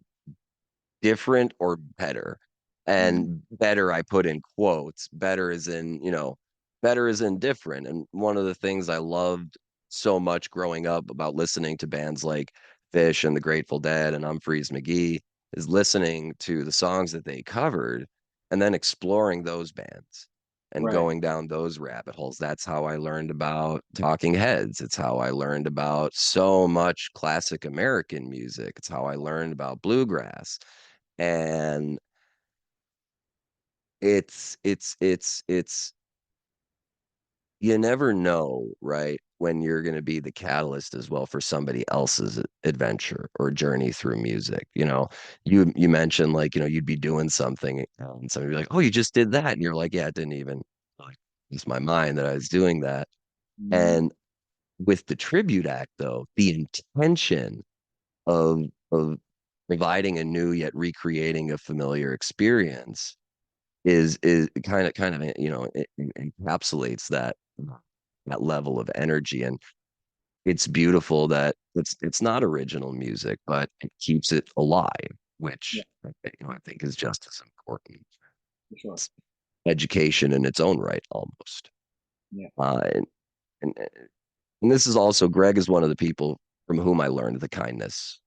different or better. Hmm. And better, I put in quotes, better is in different. And one of the things I loved so much growing up about listening to bands like Fish and the Grateful Dead and Humphreys McGee is listening to the songs that they covered and then exploring those bands and Right. going down those rabbit holes. That's how I learned about Talking Heads. It's how I learned about so much classic American music. It's how I learned about bluegrass. And it's you never know, right, when you're going to be the catalyst as well for somebody else's adventure or journey through music. You mentioned, like, you'd be doing something and somebody would be like, oh, you just did that, and you're like, yeah, it didn't even like it's my mind that I was doing that. Hmm. And with the tribute act, though, the intention of of providing a new yet recreating a familiar experience is kind of it encapsulates that level of energy. And it's beautiful that it's not original music, but it keeps it alive, Yeah, which I think is just as important. for sure. It's education in its own right, almost. Yeah, Uh, and, and and this is also, Greg is one of the people from whom I learned the kindness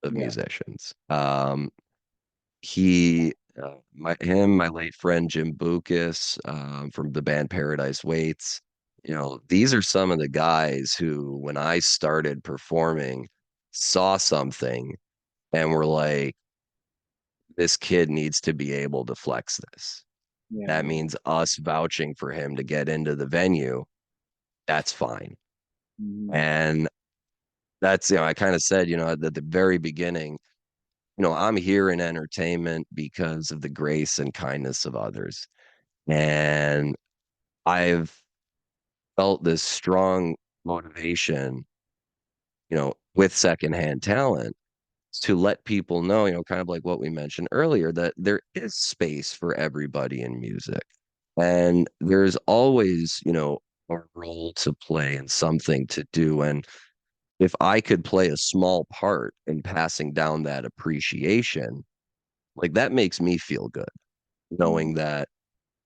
of yeah, musicians. My late friend Jim Bucas, from the band Paradise Waits. These are some of the guys who, when I started performing, saw something and were like, this kid needs to be able to flex this. yeah, That yeah. means us vouching for him to get into the venue. That's fine. Hmm. And that's, I kind of said, at the very beginning, I'm here in entertainment because of the grace and kindness of others. And I've felt this strong motivation, with secondhand talent to let people know, kind of like what we mentioned earlier, that there is space for everybody in music. And there's always, a role to play and something to do. And if I could play a small part in passing down that appreciation, like that makes me feel good, Hmm. knowing that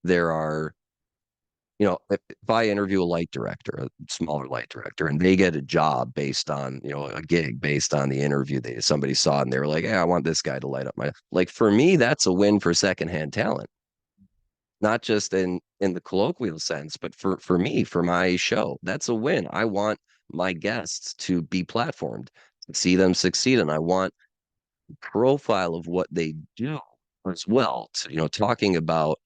there are, if I interview a light director, a smaller light director, and they get a job based on, a gig based on the interview somebody saw and they were like, hey, I want this guy to light up like, for me, that's a win for secondhand talent, not just in the colloquial sense, but for me, for my show, that's a win. I want my guests to be platformed, to see them succeed, and I want profile of what they do as well. To, talking about,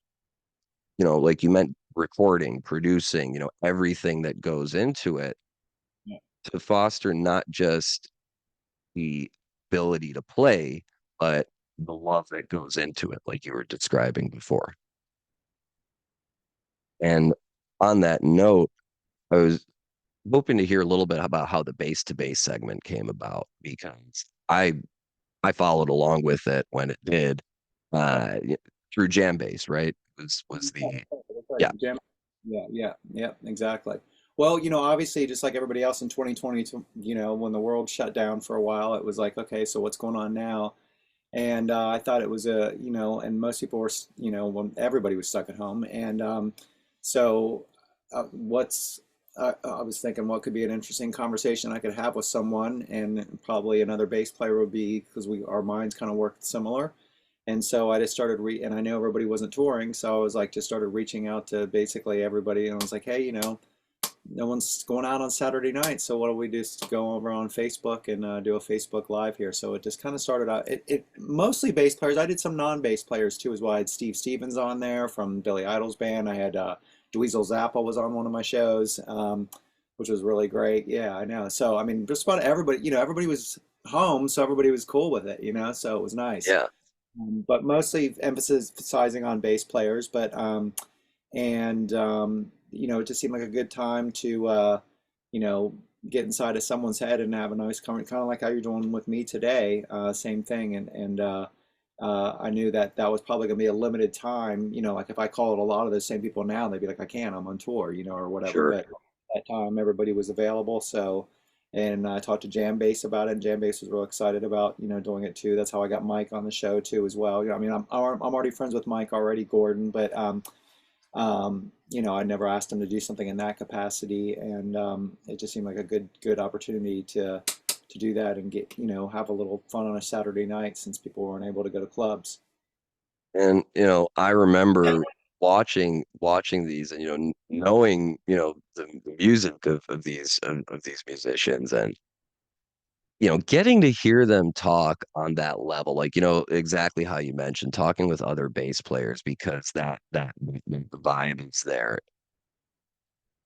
like you meant recording, producing, everything that goes into it Yeah. to foster not just the ability to play, but the love that goes into it, like you were describing before. And on that note, I was hoping to hear a little bit about how the base to base segment came about because I followed along with it when it did, through Jambase, right? Was Yeah, the that's right. yeah, Jam. Yeah, yeah, yeah, exactly. Well, obviously, just like everybody else in 2020, when the world shut down for a while, it was like, okay, so what's going on now? And I thought it was and most people were, when everybody was stuck at home. And so what's, I was thinking what could be an interesting conversation I could have with someone, and probably another bass player would be, because our minds kind of worked similar. And so I just started and I knew everybody wasn't touring, so I was like, just started reaching out to basically everybody, and I was like, hey, no one's going out on Saturday night, so what do we do? Just go over on Facebook and do a Facebook Live here. So it just kind of started out. It mostly bass players. I did some non-bass players too as well. I had Steve Stevens on there from Billy Idol's band. I had Dweezil Zappa was on one of my shows, which was really great. Yeah, I know. So I mean, just about everybody. Everybody was home, so everybody was cool with it. So it was nice. yeah. But mostly emphasizing on bass players. But and it just seemed like a good time to you know get inside of someone's head and have a nice conversation, kind of like how you're doing with me today. Same thing, and I knew that that was probably going to be a limited time. Like if I called a lot of those same people now, they'd be like, I can't, I'm on tour, or whatever. Sure. But at that time, everybody was available. So, and I talked to Jam Bass about it, and Jam Bass was real excited about doing it too. That's how I got Mike on the show too as well. I mean, I'm already friends with Mike already, Gordon, but I never asked him to do something in that capacity, and it just seemed like a good opportunity to do that and get have a little fun on a Saturday night since people weren't able to go to clubs. And, I remember watching these and, knowing, the music of these musicians and, getting to hear them talk on that level, like, exactly how you mentioned, talking with other bass players because the vibe is there.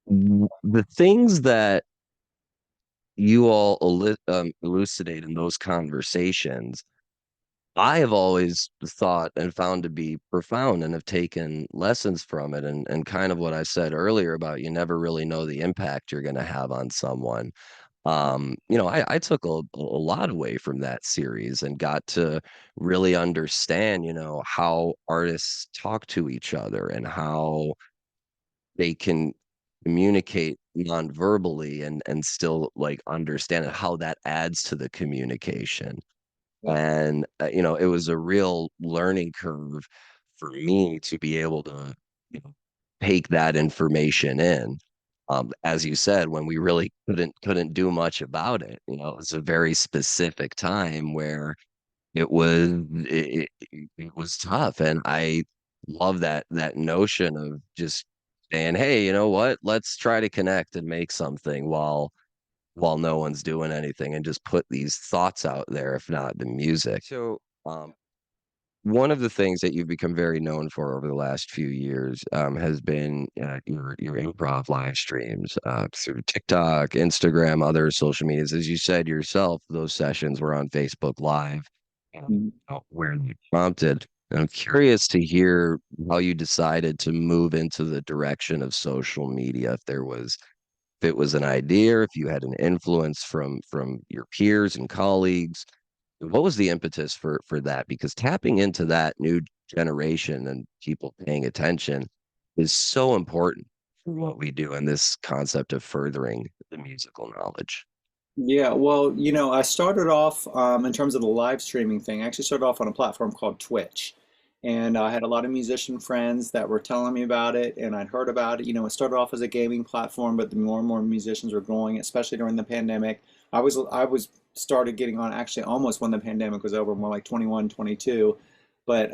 The things that you all elucidate in those conversations, I have always thought and found to be profound and have taken lessons from it, and kind of what I said earlier about you never really know the impact you're gonna have on someone. I took a lot away from that series and got to really understand, how artists talk to each other and how they can communicate non-verbally and still, like, understand how that adds to the communication. Yeah. And, it was a real learning curve for me to be able to, you know, take that information in. As you said, when we really couldn't do much about it, it was a very specific time where it was it was tough, and I love that notion of just saying, "Hey, you know what? Let's try to connect and make something while no one's doing anything and just put these thoughts out there, if not the music." So, one of the things that you've become very known for over the last few years, has been, your improv live streams, through TikTok, Instagram, other social medias. As you said yourself, those sessions were on Facebook Live, Mhm. where they prompted. And I'm curious to hear how you decided to move into the direction of social media, if it was an idea, or if you had an influence from your peers and colleagues. What was the impetus for that? Because tapping into that new generation and people paying attention is so important for what we do in this concept of furthering the musical knowledge. Yeah, well, I started off in terms of the live streaming thing. I actually started off on a platform called Twitch. And I had a lot of musician friends that were telling me about it, and I'd heard about it. It started off as a gaming platform, but the more and more musicians were growing, especially during the pandemic. I was started getting on actually almost when the pandemic was over, more like 21, 22. But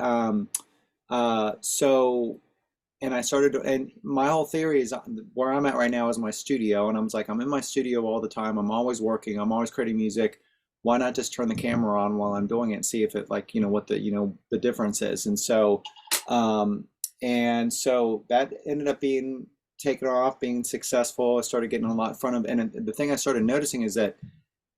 so and I started and my whole theory is where I'm at right now is my studio, and I'm like, I'm in my studio all the time. I'm always working. I'm always creating music. Why not just turn the camera on while I'm doing it and see if it like, what the, the difference is. Um, and so that ended up being taken off, being successful. I started getting a lot in front of, and the thing I started noticing is that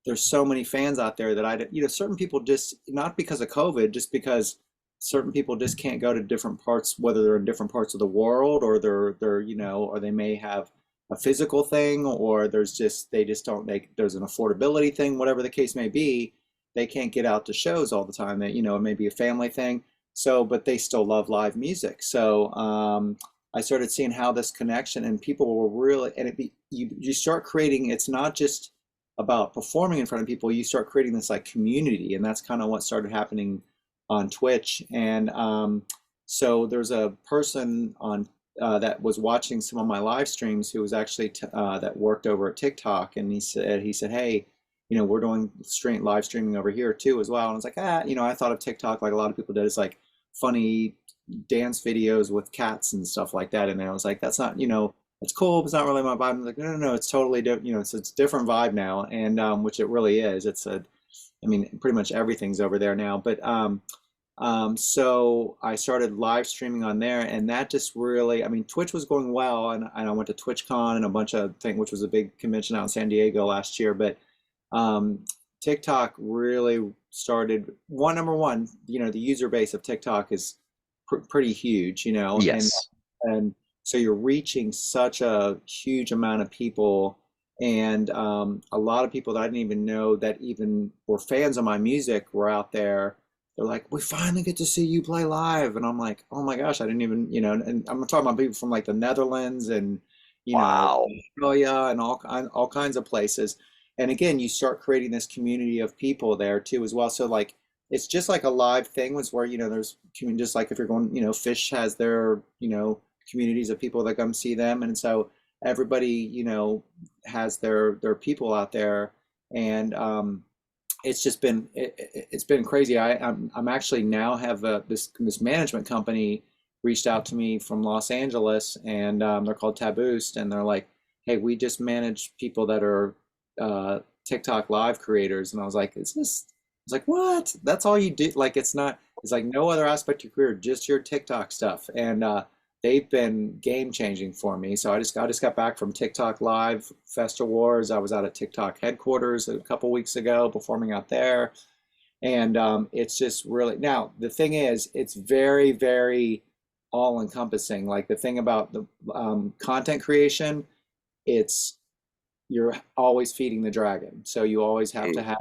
there's so many fans out there that certain people just, not because of COVID, just because certain people just can't go to different parts, whether they're in different parts of the world, or they're, or they may have a physical thing, or they just don't, there's an affordability thing, whatever the case may be. They can't get out to shows all the time. That, it may be a family thing. So, but they still love live music. So, I started seeing how this connection, and people were really, and you start creating, it's not just about performing in front of people, you start creating this like community, and that's kind of what started happening on Twitch. And so there's a person on that was watching some of my live streams who was actually that worked over at TikTok, and he said, hey, we're doing live streaming over here too as well. And I was like, I thought of TikTok like a lot of people did. It's like funny dance videos with cats and stuff like that. And I was like, that's not, it's cool, but it's not really my vibe. I'm like, no, no, no, it's totally different. It's a different vibe now, and which it really is. I mean, pretty much everything's over there now. But so I started live streaming on there, and that just really, I mean, Twitch was going well, and I went to TwitchCon and a bunch of things, which was a big convention out in San Diego last year. But um, TikTok really started, number one, the user base of TikTok is pretty huge, Yes. and so you're reaching such a huge amount of people, and a lot of people that I didn't even know that even were fans of my music were out there. They're like, we finally get to see you play live, and I'm like, oh my gosh, I didn't even, and I'm talking about people from like the Netherlands and Wow. Australia and all kinds of places. And again, you start creating this community of people there too as well. So like it's just like a live thing was where, there's just like if you're going, Fish has their, communities of people that come see them. And so everybody, has their people out there. And it's just been it's been crazy. I'm actually now have this management company reached out to me from Los Angeles, and they're called Taboost, and they're like, hey, we just manage people that are TikTok live creators. And I was like, I was like, what? That's all you do? Like, it's not, it's like no other aspect of your career, just your TikTok stuff. And they've been game changing for me. So I just got back from TikTok Live Fest Awards. I was out at TikTok headquarters a couple weeks ago, performing out there. And it's just really, now the thing is, it's very, very all encompassing. Like the thing about the content creation, it's you're always feeding the dragon. So you always have to Mm. have,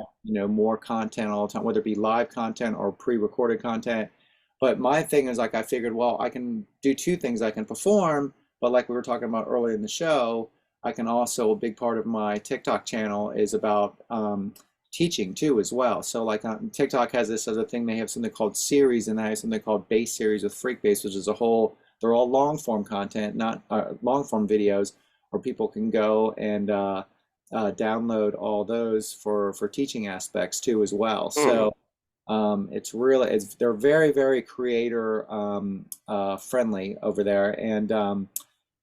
more content all the time, whether it be live content or pre-recorded content. But my thing is like I figured, well, I can do two things. I can perform, but like we were talking about earlier in the show, I can also, a big part of my TikTok channel is about teaching too as well. So like TikTok has this other thing, they have something called series, and they have something called base series with Freekbass, which is they're all long form content, not long form videos, where people can go and download all those for teaching aspects too as well. Mm. So they're very, very creator friendly over there, and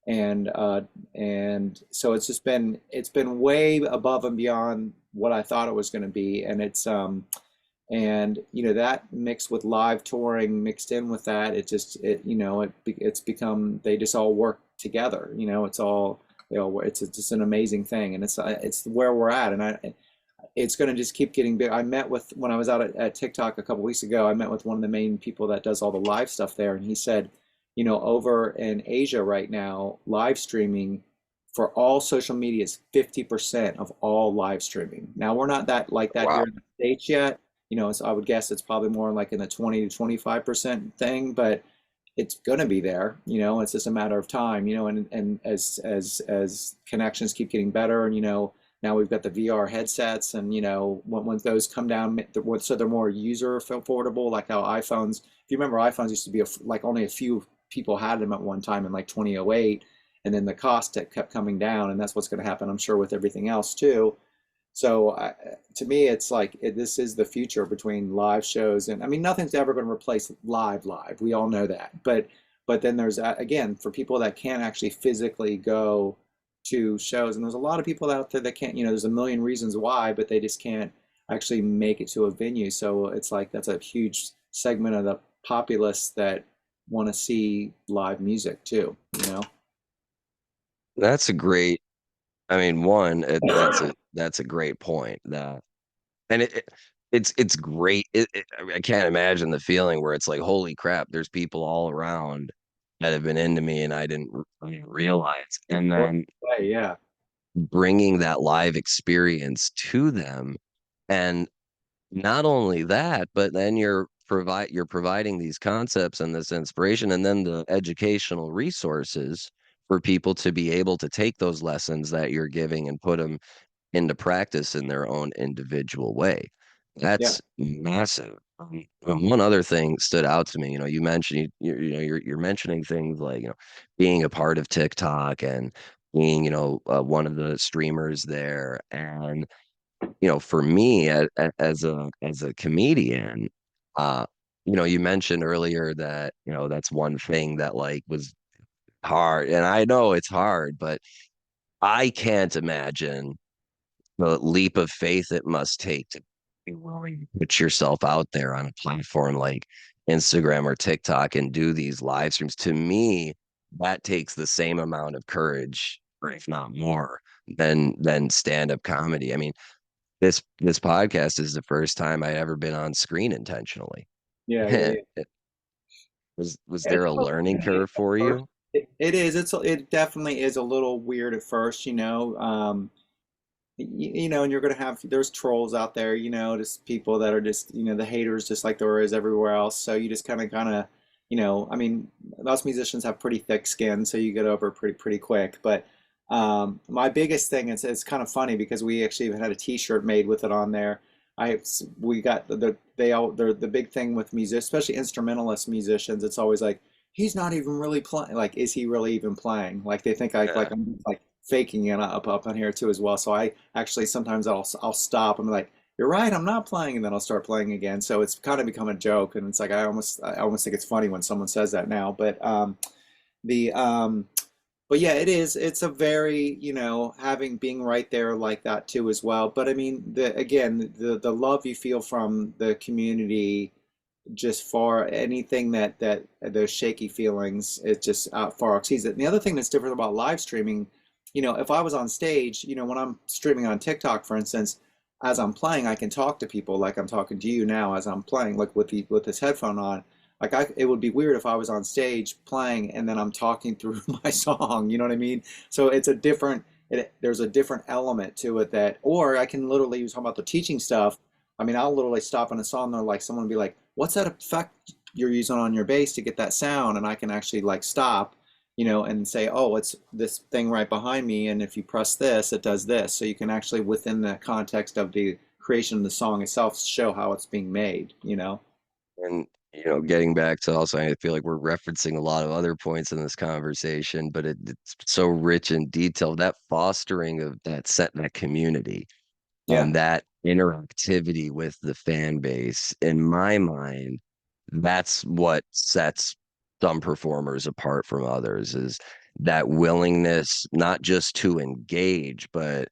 and so it's been way above and beyond what I thought it was going to be. And and that mixed with live touring, mixed in with that, it's become, they just all work together. It's all, it's just an amazing thing, and it's where we're at. And it's going to just keep getting big. When I was out at TikTok a couple weeks ago, I met with one of the main people that does all the live stuff there, and he said, over in Asia right now, live streaming for all social media is 50% of all live streaming. Now we're not that like that here Wow. in the States yet. So I would guess it's probably more like in the 20 to 25% thing, but it's going to be there. It's just a matter of time. And as connections keep getting better, and now we've got the VR headsets, and when those come down, so they're more user affordable, like how iPhones. If you remember, iPhones used to be like only a few people had them at one time in like 2008, and then the cost kept coming down, and that's what's going to happen, I'm sure, with everything else too. So to me, it's like this is the future between live shows, and I mean, nothing's ever going to replace live. We all know that, but But then there's again for people that can't actually physically go to shows, and there's a lot of people out there that can't, there's a million reasons why, but they just can't actually make it to a venue. So it's like that's a huge segment of the populace that want to see live music too, you know? That's a great, I mean, one, that's a great point. That and it's great. I can't imagine the feeling where it's like, holy crap, there's people all around that have been into me and I didn't realize. And then Yeah, bringing that live experience to them, and not only that, but then you're providing these concepts and this inspiration and then the educational resources for people to be able to take those lessons that you're giving and put them into practice in their own individual way. yeah, That's massive. One other thing stood out to me. You mentioned you're mentioning things like being a part of TikTok and being one of the streamers there, and for me as a comedian, uh, you mentioned earlier that that's one thing that like was hard, and I know it's hard, but I can't imagine the leap of faith it must take to be willing to put yourself out there on a platform like Instagram or TikTok and do these live streams. To me, that takes the same amount of courage, or if not more, than stand-up comedy. I mean, this podcast is the first time I'd ever been on screen intentionally. yeah, yeah, yeah. Was Yeah, there it's a a little learning weird curve at for first. you? It is. It definitely is a little weird at first, you know. And you're gonna have there's trolls out there, just people that are just, the haters, just like there is everywhere else. So you just kind of, I mean, most musicians have pretty thick skin, so you get over it pretty quick. But my biggest thing is it's kind of funny because we actually even had a T-shirt made with it on there. We got they're the big thing with music, especially instrumentalist musicians. It's always like he's not even really playing. Like, is he really even playing? Like they think Yeah. I'm like faking it up on here too as well. So I actually sometimes I'll stop and be like, "You're right, I'm not playing," and then I'll start playing again. So it's kind of become a joke, and it's like I almost think it's funny when someone says that now. The but yeah, it is. It's a very, having being right there like that too as well. But I mean, the love you feel from the community just far anything that those shaky feelings, it just far exceeds it. And the other thing that's different about live streaming, if I was on stage, when I'm streaming on TikTok, for instance, as I'm playing, I can talk to people like I'm talking to you now as I'm playing, like with this headphone on. Like it would be weird if I was on stage playing and then I'm talking through my song. You know what I mean? So it's a different. There's a different element to it that, or I can literally use talking about the teaching stuff. I mean, I'll literally stop in a song there, like someone will be like, "What's that effect you're using on your bass to get that sound?" And I can actually like stop, and say, "Oh, it's this thing right behind me, and if you press this, it does this." So you can actually, within the context of the creation of the song itself, show how it's being made. And, getting back to also, I feel like we're referencing a lot of other points in this conversation, but it's so rich and detailed. That fostering of that community Yeah, and that interactivity with the fan base, in my mind, that's what sets some performers apart from others, is that willingness not just to engage, but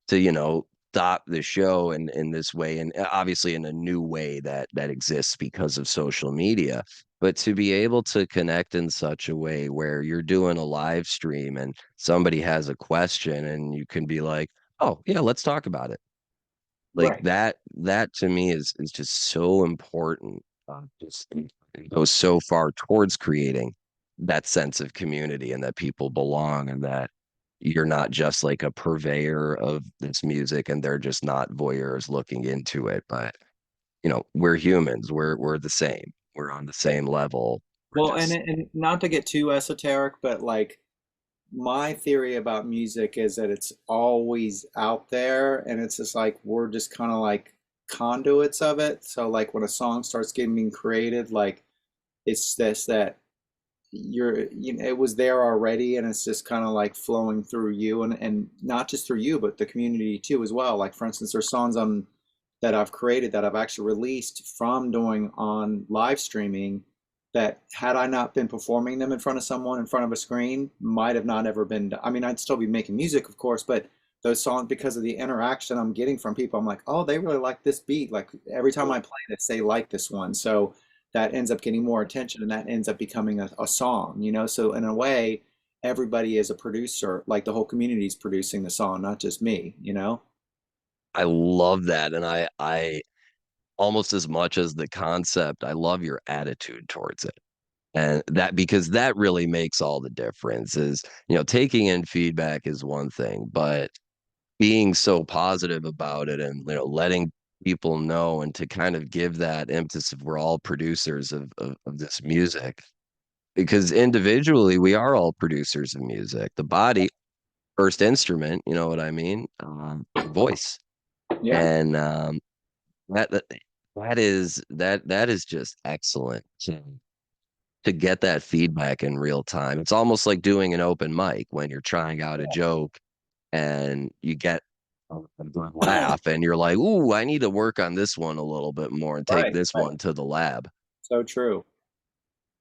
to, stop the show in this way, and obviously in a new way that exists because of social media, but to be able to connect in such a way where you're doing a live stream and somebody has a question and you can be like, oh yeah, let's talk about it. Like right. that to me is just so important. Just it goes so far towards creating that sense of community and that people belong and that you're not just like a purveyor of this music and they're just not voyeurs looking into it, but we're humans. We're the same. We're on the same level. We're Well, and just and not to get too esoteric, but like my theory about music is that it's always out there, and it's just like we're just kind of like conduits of it. So like when a song starts getting being created, like it's this that it was there already, and it's just kind of like flowing through you, and not just through you, but the community too as well. Like for instance, there's songs on that I've created that I've actually released from doing on live streaming that had I not been performing them in front of someone in front of a screen, might have not ever been. I mean, I'd still be making music, of course, but those songs, because of the interaction I'm getting from people, I'm like, oh, they really like this beat. Like every time I play this, they like this one. So that ends up getting more attention, and that ends up becoming a song, you know? So in a way, everybody is a producer, like the whole community is producing the song, not just me, you know? I love that. And I almost as much as the concept, I love your attitude towards it. And that because that really makes all the difference is, taking in feedback is one thing, but being so positive about it and, letting people know and to kind of give that impetus of we're all producers of this music. Because individually, we are all producers of music. The body, first instrument, you know what I mean? Voice. Yeah. And that that that is just excellent to get that feedback in real time. It's almost like doing an open mic when you're trying out a joke and you get a good laugh and you're like, "Ooh, I need to work on this one a little bit more and take Right, this right. one to the lab." So true.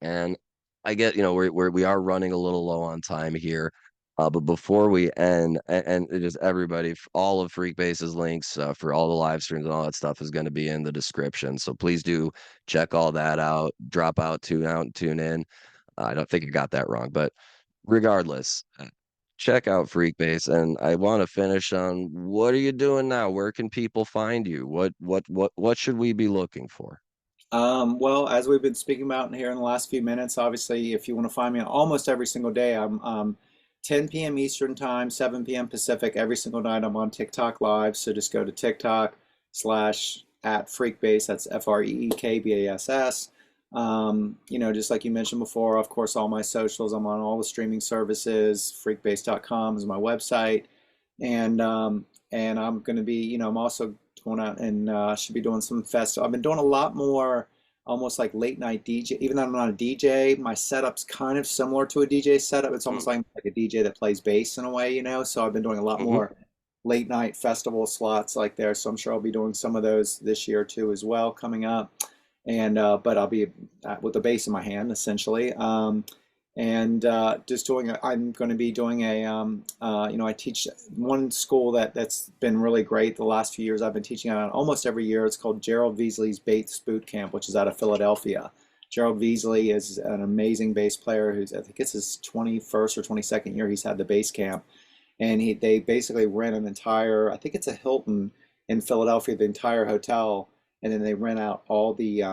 And I get, we are running a little low on time here. But before we end, and it is everybody, all of Freakbase's links for all the live streams and all that stuff is going to be in the description. So please do check all that out. Drop out, tune out, and tune in. I don't think I got that wrong, but regardless, check out Freakbase. And I want to finish on what are you doing now? Where can people find you? What should we be looking for? Well, as we've been speaking about here in the last few minutes, obviously, if you want to find me almost every single day, I'm 10 p.m. Eastern time, 7 p.m. Pacific. Every single night, I'm on TikTok Live. So just go to TikTok slash at Freekbass. That's FREEKBASS. Just like you mentioned before, of course, all my socials. I'm on all the streaming services. Freekbass.com is my website, and I'm going to be, I'm also going out and should be doing some festival. I've been doing a lot more almost like late night DJ. Even though I'm not a DJ, my setup's kind of similar to a DJ setup. It's almost like a DJ that plays bass in a way, you know. So I've been doing a lot Mm-hmm. more late night festival slots like there. So I'm sure I'll be doing some of those this year too as well coming up. And but I'll be with the bass in my hand essentially. And just doing I'm going to be doing I teach one school that's been really great the last few years. I've been teaching at almost every year. It's called Gerald Veasley's Bass Boot Camp, which is out of Philadelphia. Gerald Veasley is an amazing bass player who's, I think it's his 21st or 22nd year he's had the bass camp. And they basically rent an entire, I think it's a Hilton in Philadelphia, the entire hotel, and then they rent out all the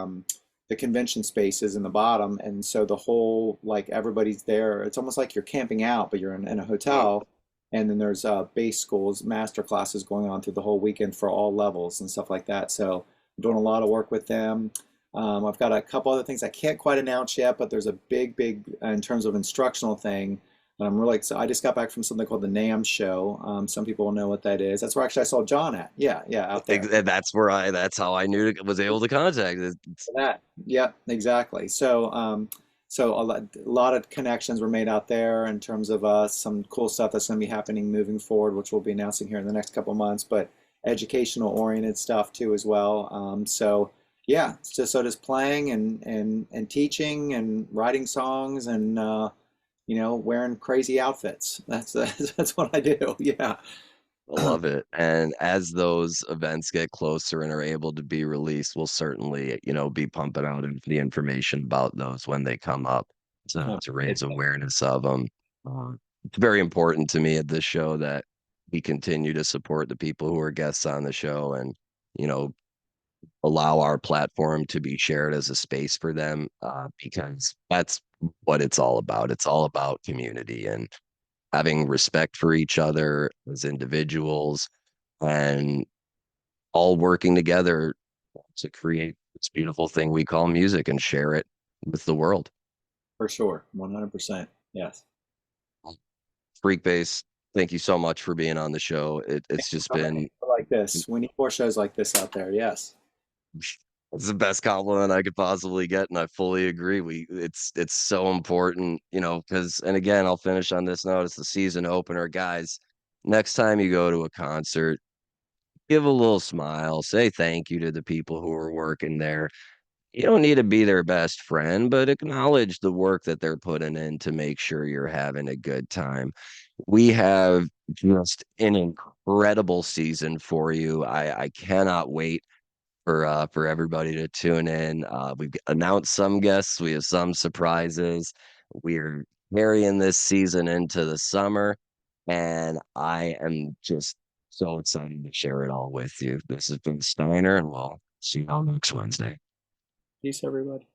convention spaces in the bottom, and so the whole, like, everybody's there. It's almost like you're camping out, but you're in a hotel, and then there's bass schools, master classes going on through the whole weekend for all levels and stuff like that. So I'm doing a lot of work with them. I've got a couple other things I can't quite announce yet, but there's a big in terms of instructional thing. And I'm really excited. I just got back from something called the NAMM show. Some people will know what that is. That's where actually I saw John at. Yeah, yeah, out there. And that's how I knew was able to contact it. That. Yep, exactly. So a lot of connections were made out there in terms of some cool stuff that's going to be happening moving forward, which we'll be announcing here in the next couple of months, but educational oriented stuff too as well. So yeah, just playing and teaching and writing songs and wearing crazy outfits. That's what I do. Yeah. I love it. And as those events get closer and are able to be released, we'll certainly, be pumping out the information about those when they come up to raise awareness of them. It's very important to me at this show that we continue to support the people who are guests on the show and, you know, allow our platform to be shared as a space for them because that's what it's all about. It's all about community and having respect for each other as individuals and all working together to create this beautiful thing we call music and share it with the world. For sure. 100%. Yes. Freakbase, thank you so much for being on the show. It's just been Like this. We need more shows like this out there. Yes. it's the best compliment I could possibly get, and I fully agree. It's so important, because and again, I'll finish on this note. It's the season opener, guys. Next time you go to a concert, give a little smile, say thank you to the people who are working there. You don't need to be their best friend, but acknowledge the work that they're putting in to make sure you're having a good time. We have just an incredible season for you. I cannot wait for everybody to tune in. We've announced some guests, we have some surprises. We're carrying this season into the summer, and I am just so excited to share it all with you. This has been Steiner, and we'll see you all next Wednesday. Peace, everybody.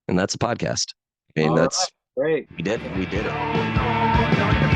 And that's a podcast. I mean, All right, that's great. we did it.